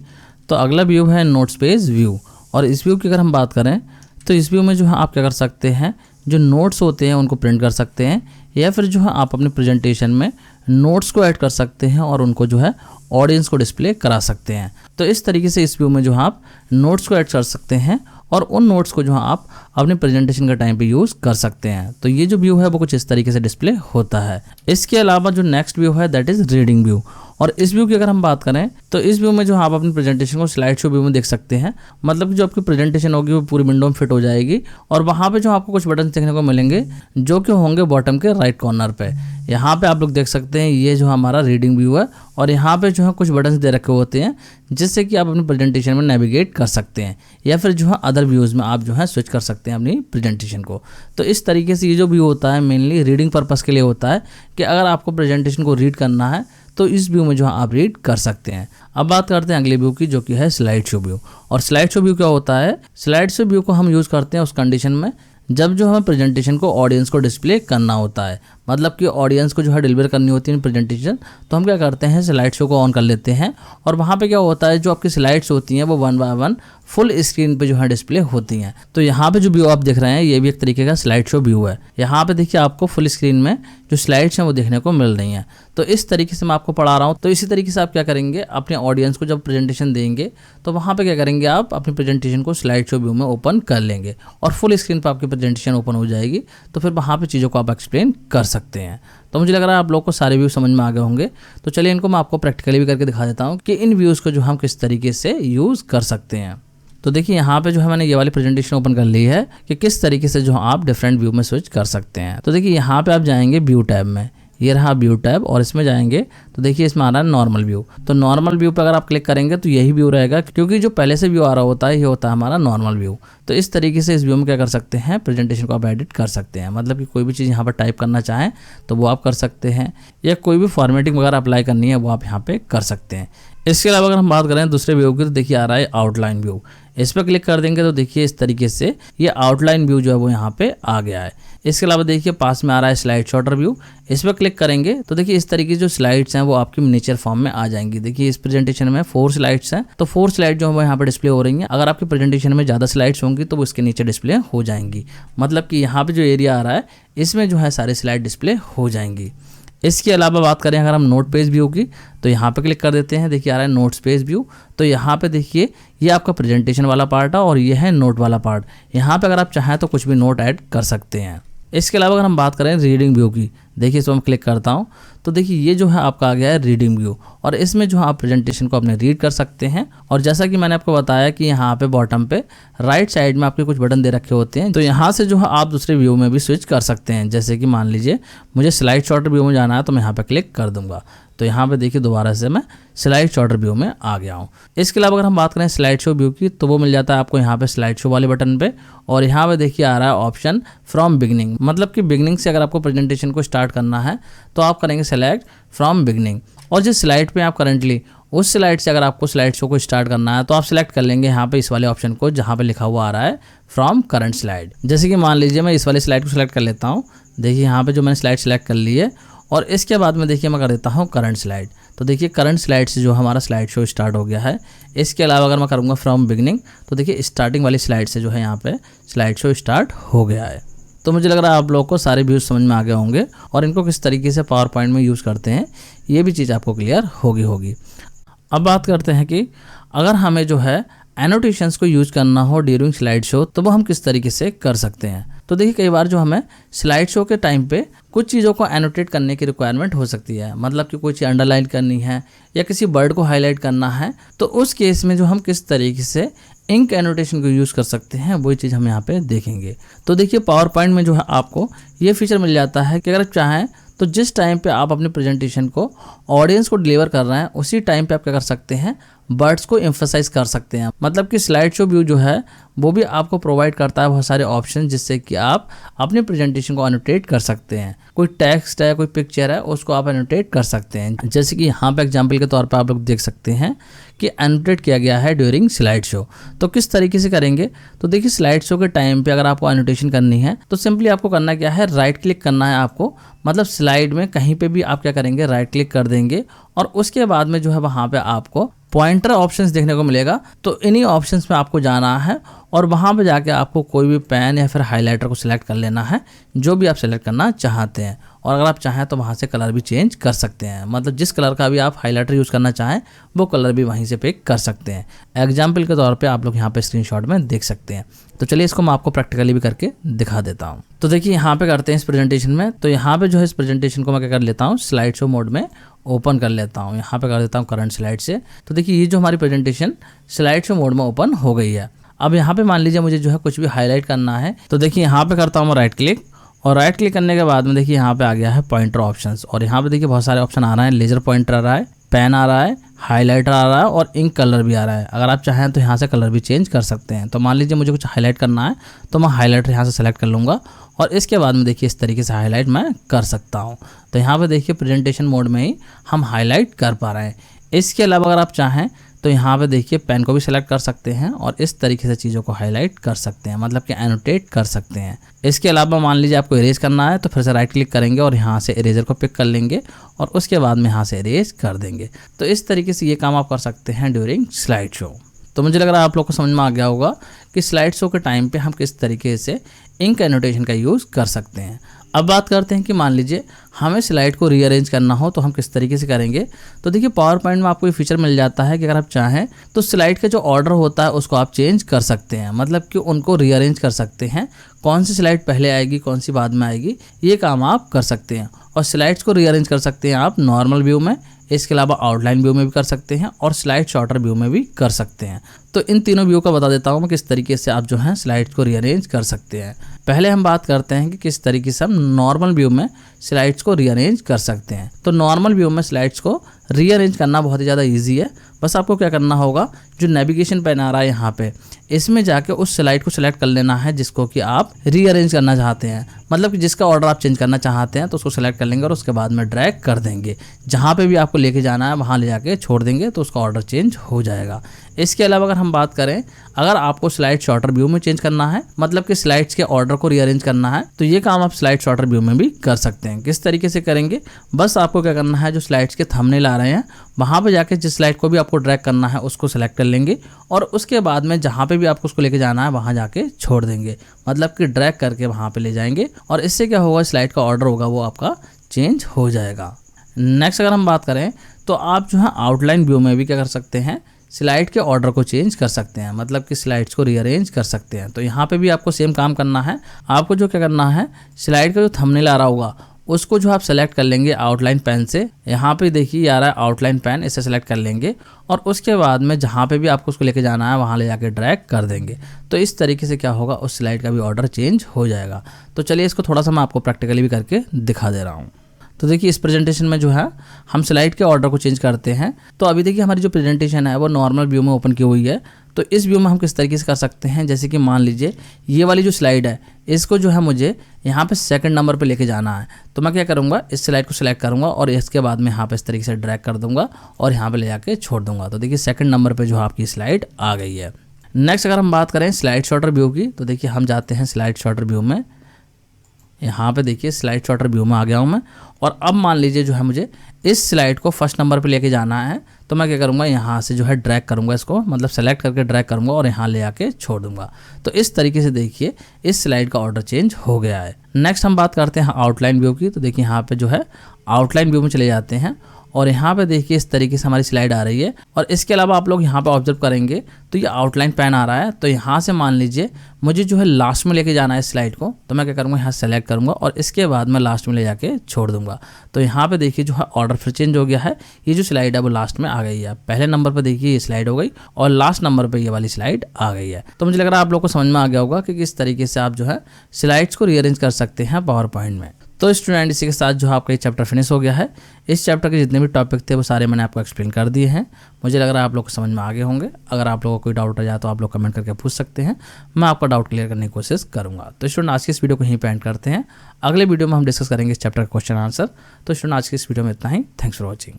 तो अगला व्यू है नोट्स पेज व्यू। और इस व्यू की अगर हम बात करें तो इस व्यू में जो है आप क्या कर सकते हैं, जो नोट्स होते हैं उनको प्रिंट कर सकते हैं, या फिर जो है आप अपने प्रेजेंटेशन में नोट्स को ऐड कर सकते हैं और उनको जो है ऑडियंस को डिस्प्ले करा सकते हैं। तो इस तरीके से इस व्यू में जो है आप नोट्स को ऐड कर सकते हैं और उन नोट्स को जो है आप अपने प्रेजेंटेशन के टाइम पे यूज़ कर सकते हैं। तो ये जो व्यू है वो कुछ इस तरीके से डिस्प्ले होता है। इसके अलावा जो नेक्स्ट व्यू है दैट इज़ रीडिंग व्यू। और इस व्यू की अगर हम बात करें तो इस व्यू में जो आप अपनी प्रेजेंटेशन को स्लाइड शो व्यू में देख सकते हैं। मतलब कि जो आपकी प्रेजेंटेशन होगी वो पूरी विंडो में फिट हो जाएगी, और वहाँ पे जो आपको कुछ बटन देखने को मिलेंगे जो कि होंगे बॉटम के राइट कॉर्नर पे। यहाँ पे आप लोग देख सकते हैं ये जो हमारा रीडिंग व्यू है, और यहाँ पे जो है कुछ बटन दे रखे होते हैं जिससे कि आप अपनी प्रेजेंटेशन में नेविगेट कर सकते हैं, या फिर जो है अदर व्यूज़ में आप जो है स्विच कर सकते हैं अपनी प्रेजेंटेशन को। तो इस तरीके से ये जो व्यू होता है मेनली रीडिंग पर्पज़ के लिए होता है कि अगर आपको प्रेजेंटेशन को रीड करना है तो इस व्यू में जो है आप रीड कर सकते हैं। अब बात करते हैं अगले व्यू की, जो कि है स्लाइड शो व्यू। और स्लाइड शो व्यू क्या होता है? स्लाइड शो व्यू को हम यूज़ करते हैं उस कंडीशन में जब जो हमें प्रेजेंटेशन को ऑडियंस को डिस्प्ले करना होता है, मतलब कि ऑडियंस को जो है डिलीवर करनी होती है प्रेजेंटेशन, तो हम क्या करते हैं, स्लाइड शो को ऑन कर लेते हैं। और वहाँ पे क्या होता है, जो आपकी स्लाइड्स होती हैं वो 1 बाय 1 फुल स्क्रीन पे जो है डिस्प्ले होती हैं। तो यहाँ पे जो व्यू आप देख रहे हैं ये भी एक तरीके का स्लाइड शो व्यू है। यहाँ पे देखिए आपको फुल स्क्रीन में जो स्लाइड्स हैं वो देखने को मिल रही हैं। तो इस तरीके से मैं आपको पढ़ा रहा हूँ। तो इसी तरीके से आप क्या करेंगे, अपने ऑडियंस को जब प्रेजेंटेशन देंगे तो वहाँ पे क्या करेंगे, आप अपनी प्रेजेंटेशन को स्लाइड शो व्यू में ओपन कर लेंगे और फुल स्क्रीन पर आपकी प्रेजेंटेशन ओपन हो जाएगी। तो फिर वहाँ पे चीज़ों को आप एक्सप्लेन कर सकते हैं। तो मुझे लग रहा है आप लोग को सारे व्यू समझ में आ गए होंगे। तो चलिए इनको मैं आपको प्रैक्टिकली भी करके दिखा देता हूँ कि इन व्यूज़ को जो हम किस तरीके से यूज़ कर सकते हैं। तो देखिए यहाँ पे जो है मैंने ये वाली प्रेजेंटेशन ओपन कर ली है कि किस तरीके से जो आप डिफरेंट व्यू में स्विच कर सकते हैं। तो देखिए यहाँ पे आप जाएंगे व्यू टैब में, ये रहा व्यू टैब, और इसमें जाएंगे तो देखिए इसमें आ रहा है नॉर्मल व्यू। तो नॉर्मल व्यू पर अगर आप क्लिक करेंगे तो यही व्यू रहेगा, क्योंकि जो पहले से व्यू आ रहा होता है ये होता है हमारा नॉर्मल व्यू। तो इस तरीके से इस व्यू में क्या कर सकते हैं, प्रेजेंटेशन को आप एडिट कर सकते हैं। मतलब कि कोई भी चीज़ यहाँ पर टाइप करना चाहें तो वो आप कर सकते हैं, या कोई भी फॉर्मेटिंग वगैरह अप्लाई करनी है वो आप यहाँ पे कर सकते हैं। इसके अलावा अगर हम बात करें दूसरे व्यू की, तो देखिए आ रहा है आउटलाइन व्यू। इस पर क्लिक कर देंगे तो देखिए इस तरीके से ये आउटलाइन व्यू जो है वो यहाँ पे आ गया है। इसके अलावा देखिए पास में आ रहा है स्लाइड शॉर्टर व्यू। इस पर क्लिक करेंगे तो देखिए इस तरीके की जो स्लाइड्स हैं वो आपकी मिनिएचर फॉर्म में आ जाएंगी। देखिए इस प्रेजेंटेशन में 4 स्लाइड्स हैं, तो 4 स्लाइड जो है वो यहाँ पे डिस्प्ले हो रही हैं। अगर आपकी प्रेजेंटेशन में ज़्यादा स्लाइड्स होंगी तो वो इसके नीचे डिस्प्ले हो जाएंगी। मतलब कि यहाँ पे जो एरिया आ रहा है इसमें जो है सारे स्लाइड डिस्प्ले हो जाएंगी। इसके अलावा बात करें अगर हम नोट पेज व्यू की, तो यहाँ पे क्लिक कर देते हैं। देखिए आ रहा है नोट्स पेज व्यू। तो यहाँ पे देखिए ये आपका प्रेजेंटेशन वाला पार्ट है और ये है नोट वाला पार्ट। यहाँ पे अगर आप चाहें तो कुछ भी नोट ऐड कर सकते हैं। इसके अलावा अगर हम बात करें रीडिंग व्यू की, देखिए इसमें मैं क्लिक करता हूँ तो देखिए ये जो है आपका आ गया है रीडिंग व्यू, और इसमें जो है आप प्रेजेंटेशन को अपने रीड कर सकते हैं। और जैसा कि मैंने आपको बताया कि यहाँ पे बॉटम पे राइट साइड में आपके कुछ बटन दे रखे होते हैं, तो यहाँ से जो है आप दूसरे व्यू में भी स्विच कर सकते हैं। जैसे कि मान लीजिए मुझे स्लाइड शॉर्टर व्यू में जाना है तो मैं यहाँ पे क्लिक कर दूंगा, तो यहाँ पे देखिए दोबारा से मैं स्लाइड शॉर्टर व्यू में आ गया हूँ। इसके अलावा अगर हम बात करें स्लाइड शो व्यू की, तो वो मिल जाता है आपको यहाँ पे स्लाइड शो वाले बटन पे, और यहाँ पे देखिए आ रहा है ऑप्शन फ्रॉम बिगनिंग। मतलब कि बिगनिंग से अगर आपको प्रेजेंटेशन को स्टार्ट करना है तो आप करेंगे सेलेक्ट फ्रॉम बिगनिंग, और जिस स्लाइड पे आप करंटली उस स्लाइड से अगर आपको स्लाइड शो को स्टार्ट करना है तो आप सिलेक्ट कर लेंगे यहाँ पे इस वाले ऑप्शन को, जहाँ पे लिखा हुआ आ रहा है फ्रॉम करंट स्लाइड। जैसे कि मान लीजिए मैं इस वाली स्लाइड को सिलेक्ट कर लेता हूँ। देखिए यहाँ पे जो मैंने स्लाइड सेलेक्ट कर ली है, और इसके बाद में देखिए मैं कर देता हूँ करंट स्लाइड। तो देखिए करंट स्लाइड से जो हमारा स्लाइड शो स्टार्ट हो गया है। इसके अलावा अगर मैं करूँगा फ्रॉम बिगनिंग, तो देखिए स्टार्टिंग वाली स्लाइड से जो है यहाँ पे स्लाइड शो स्टार्ट हो गया है। तो मुझे लग रहा है आप लोगों को सारे व्यूज़ समझ में आ गए होंगे, और इनको किस तरीके से पावर पॉइंट में यूज़ करते हैं ये भी चीज़ आपको क्लियर होगी। अब बात करते हैं कि अगर हमें जो है एनोटेशंस को यूज़ करना हो ड्यूरिंग स्लाइड शो तो वो हम किस तरीके से कर सकते हैं। तो देखिए कई बार जो हमें स्लाइड शो के टाइम पे कुछ चीज़ों को एनोटेट करने की रिक्वायरमेंट हो सकती है। मतलब कि कोई चीज़ अंडरलाइन करनी है या किसी वर्ड को हाईलाइट करना है, तो उस केस में जो हम किस तरीके से इंक एनोटेशन को यूज़ कर सकते हैं वही चीज़ हम यहाँ पे देखेंगे। तो देखिए पावर पॉइंट में जो है आपको ये फीचर मिल जाता है कि अगर आप चाहें तो जिस टाइम पे आप अपने प्रेजेंटेशन को ऑडियंस को डिलीवर कर रहे हैं उसी टाइम पे आप क्या कर सकते हैं, वर्ड्स को एम्फसाइज कर सकते हैं। मतलब कि स्लाइड शो व्यू जो है वो भी आपको प्रोवाइड करता है बहुत सारे ऑप्शन, जिससे कि आप अपने प्रेजेंटेशन को एनोटेट कर सकते हैं। कोई टेक्स्ट है, कोई पिक्चर है, उसको आप एनोटेट कर सकते हैं। जैसे कि यहाँ पे एग्जांपल के तौर पे आप लोग देख सकते हैं कि एनोटेट किया गया है ड्यूरिंग स्लाइड शो। तो किस तरीके से करेंगे, तो देखिए स्लाइड शो के टाइम पे अगर आपको एनोटेशन करनी है तो सिंपली आपको करना क्या है, राइट क्लिक करना है आपको। मतलब स्लाइड में कहीं पे भी आप क्या करेंगे, राइट क्लिक कर देंगे, और उसके बाद में जो है वहाँ पे आपको पॉइंटर ऑप्शंस देखने को मिलेगा। तो इन्हीं ऑप्शंस में आपको जाना है और वहाँ पे जाके आपको कोई भी पेन या फिर हाइलाइटर को सिलेक्ट कर लेना है, जो भी आप सिलेक्ट करना चाहते हैं। और अगर आप चाहें तो वहाँ से कलर भी चेंज कर सकते हैं। मतलब जिस कलर का भी आप हाइलाइटर यूज़ करना चाहें वो कलर भी वहीं से पिक कर सकते हैं। एग्जाम्पल के तौर पे आप लोग यहाँ पे स्क्रीनशॉट में देख सकते हैं। तो चलिए इसको मैं आपको प्रैक्टिकली भी करके दिखा देता हूँ। तो देखिए यहाँ पे करते हैं इस प्रेजेंटेशन में। तो यहाँ पे जो है इस प्रेजेंटेशन को मैं क्या कर लेता हूँ, स्लाइड शो मोड में ओपन कर लेता हूँ। यहाँ पे कर देता हूँ करंट स्लाइड से। तो देखिए ये जो हमारी प्रेजेंटेशन स्लाइड शो मोड में ओपन हो गई है। अब यहाँ पे मान लीजिए मुझे जो है कुछ भी हाईलाइट करना है, तो देखिए यहाँ पे करता हूँ मैं राइट क्लिक, और राइट क्लिक करने के बाद में देखिए यहाँ पे आ गया है पॉइंटर ऑप्शंस। और यहाँ पे देखिए बहुत सारे ऑप्शन आ रहे हैं। लेजर पॉइंटर आ रहा है, पेन आ रहा है, हाइलाइटर आ रहा है और इंक कलर भी आ रहा है। अगर आप चाहें तो यहाँ से कलर भी चेंज कर सकते हैं। तो मान लीजिए मुझे कुछ हाईलाइट करना है तो मैं हाइलाइटर यहाँ से सेलेक्ट कर लूँगा और इसके बाद में देखिए इस तरीके से हाईलाइट मैं कर सकता हूँ। तो यहाँ पे देखिए प्रेजेंटेशन मोड में ही हम हाईलाइट कर पा रहे हैं। इसके अलावा अगर आप चाहें तो यहाँ पे देखिए पेन को भी सिलेक्ट कर सकते हैं और इस तरीके से चीज़ों को हाईलाइट कर सकते हैं, मतलब कि एनोटेट कर सकते हैं। इसके अलावा मान लीजिए आपको इरेज करना है तो फिर से राइट क्लिक करेंगे और यहाँ से इरेजर को पिक कर लेंगे और उसके बाद में यहाँ से इरेज कर देंगे। तो इस तरीके से ये काम आप कर सकते हैं ड्यूरिंग स्लाइड शो। तो मुझे लग रहा है आप लोग को समझ में आ गया होगा कि स्लाइड शो के टाइम पे हम किस तरीके से इंक एनोटेशन का यूज़ कर सकते हैं। अब बात करते हैं कि मान लीजिए हमें स्लाइड को रीअरेंज करना हो तो हम किस तरीके से करेंगे। तो देखिए पावर पॉइंट में आपको ये फीचर मिल जाता है कि अगर आप चाहें तो स्लाइड का जो ऑर्डर होता है उसको आप चेंज कर सकते हैं, मतलब कि उनको रीअरेंज कर सकते हैं। कौन सी स्लाइड पहले आएगी, कौन सी बाद में आएगी, ये काम आप कर सकते हैं। और स्लाइड्स को रीअरेंज कर सकते हैं आप नॉर्मल व्यू में, इसके अलावा आउटलाइन व्यू में भी कर सकते हैं और स्लाइड शॉर्टर व्यू में भी कर सकते हैं। तो इन तीनों व्यू का बता देता हूँ मैं किस तरीके से आप जो है स्लाइड्स को रीअरेंज कर सकते हैं। पहले हम बात करते हैं कि किस तरीके से हम नॉर्मल व्यू में स्लाइड्स को रीअरेंज कर सकते हैं। तो नॉर्मल व्यू में स्लाइड्स को रीअरेंज करना बहुत ही ज़्यादा ईजी है। बस आपको क्या करना होगा, जो नेविगेशन पेन आ रहा है यहाँ पे, इसमें जाके उस स्लाइड को सिलेक्ट कर लेना है जिसको कि आप रीअरेंज करना चाहते हैं, मतलब कि जिसका ऑर्डर आप चेंज करना चाहते हैं तो उसको सिलेक्ट कर लेंगे और उसके बाद में ड्रैग कर देंगे। जहाँ पे भी आपको लेके जाना है वहाँ ले जाके छोड़ देंगे तो उसका ऑर्डर चेंज हो जाएगा। इसके अलावा अगर हम बात करें, अगर आपको स्लाइड शॉर्टर व्यू में चेंज करना है, मतलब कि स्लाइड्स के ऑर्डर को रीअरेंज करना है, तो ये काम आप स्लाइड शॉर्टर व्यू में भी कर सकते हैं। किस तरीके से करेंगे, बस आपको क्या करना है, जो स्लाइड्स के थंबनेल आ रहे हैं वहाँ पे जाके जिस स्लाइड को भी आपको ड्रैग करना है उसको सेलेक्ट कर लेंगे और उसके बाद में जहाँ पे भी आपको उसको लेके जाना है वहाँ जाके छोड़ देंगे, मतलब कि ड्रैग करके वहाँ पे ले जाएंगे और इससे क्या होगा, स्लाइड का ऑर्डर होगा वो आपका चेंज हो जाएगा। नेक्स्ट अगर हम बात करें तो आप जो है आउटलाइन व्यू में भी क्या कर सकते हैं, स्लाइड के ऑर्डर को चेंज कर सकते हैं, मतलब कि स्लाइड्स को रीअरेंज कर सकते हैं। तो यहाँ पे भी आपको सेम काम करना है। आपको जो क्या करना है, स्लाइड का जो थंबनेल आ रहा होगा उसको जो आप सेलेक्ट कर लेंगे आउटलाइन पेन से। यहाँ पे देखिए आ रहा है आउटलाइन पेन, इसे सेलेक्ट कर लेंगे और उसके बाद में जहाँ पे भी आपको उसको लेके जाना है वहाँ ले जाके ड्रैग कर देंगे। तो इस तरीके से क्या होगा, उस स्लाइड का भी ऑर्डर चेंज हो जाएगा। तो चलिए इसको थोड़ा सा मैं आपको प्रैक्टिकली भी करके दिखा दे रहा हूँ। तो देखिए इस प्रेजेंटेशन में जो है हम स्लाइड के ऑर्डर को चेंज करते हैं। तो अभी देखिए हमारी जो प्रेजेंटेशन है वो नॉर्मल व्यू में ओपन की हुई है। तो इस व्यू में हम किस तरीके से कर सकते हैं, जैसे कि मान लीजिए ये वाली जो स्लाइड है इसको जो है मुझे यहाँ पे सेकंड नंबर पे लेके जाना है। तो मैं क्या करूँगा, इस स्लाइड को सिलेक्ट करूँगा और इसके बाद में यहाँ पे इस तरीके से ड्रैग कर दूंगा और यहाँ पे ले जाके छोड़ दूंगा। तो देखिए सेकंड नंबर पे जो आपकी स्लाइड आ गई है। नेक्स्ट अगर हम बात करें स्लाइड शॉर्टर व्यू की, तो देखिए हम जाते हैं स्लाइड शॉर्टर व्यू में। यहाँ पे देखिए स्लाइड शॉर्टर व्यू में आ गया हूँ मैं और अब मान लीजिए जो है मुझे इस स्लाइड को फर्स्ट नंबर पे लेके जाना है। तो मैं क्या करूँगा, यहाँ से जो है ड्रैग करूँगा इसको, मतलब सेलेक्ट करके ड्रैग करूँगा और यहाँ ले आके छोड़ दूंगा। तो इस तरीके से देखिए इस स्लाइड का ऑर्डर चेंज हो गया है। नेक्स्ट हम बात करते हैं आउटलाइन व्यू की। तो देखिए यहाँ पे जो है आउटलाइन व्यू में चले जाते हैं और यहाँ पे देखिए इस तरीके से हमारी स्लाइड आ रही है। और इसके अलावा आप लोग यहाँ पे ऑब्जर्व करेंगे तो ये आउटलाइन पेन आ रहा है। तो यहाँ से मान लीजिए मुझे जो है लास्ट में लेके जाना है इस स्लाइड को, तो मैं क्या करूँगा, यहाँ सेलेक्ट करूँगा और इसके बाद मैं लास्ट में ले जाके छोड़ दूंगा। तो यहाँ पे देखिए जो है ऑर्डर फिर चेंज हो गया है। ये जो स्लाइड है वो लास्ट में आ गई है। पहले नंबर पर देखिए ये स्लाइड हो गई और लास्ट नंबर पर ये वाली स्लाइड आ गई है। तो मुझे लग रहा है आप लोग को समझ में आ गया होगा कि किस तरीके से आप जो है स्लाइड्स को रीअरेंज कर सकते हैं पावर पॉइंट में। तो स्टूडेंट इसी के साथ जो आपका ये चैप्टर फिनिश हो गया है। इस चैप्टर के जितने भी टॉपिक थे वो सारे मैंने आपको एक्सप्लेन कर दिए हैं। मुझे लग रहा है आप लोग को समझ में आ गए होंगे। अगर आप लोगों को कोई डाउट आ जाए तो आप लोग कमेंट करके पूछ सकते हैं, मैं आपका डाउट क्लियर करने की कोशिश करूंगा। तो स्टूडेंट आज की इस वीडियो को यहीं पे एंड करते हैं। अगले वीडियो में हम डिस्कस करेंगे इस चैप्टर का क्वेश्चन आंसर। तो स्टूडेंट आज की इस वीडियो में इतना ही। Thanks for watching.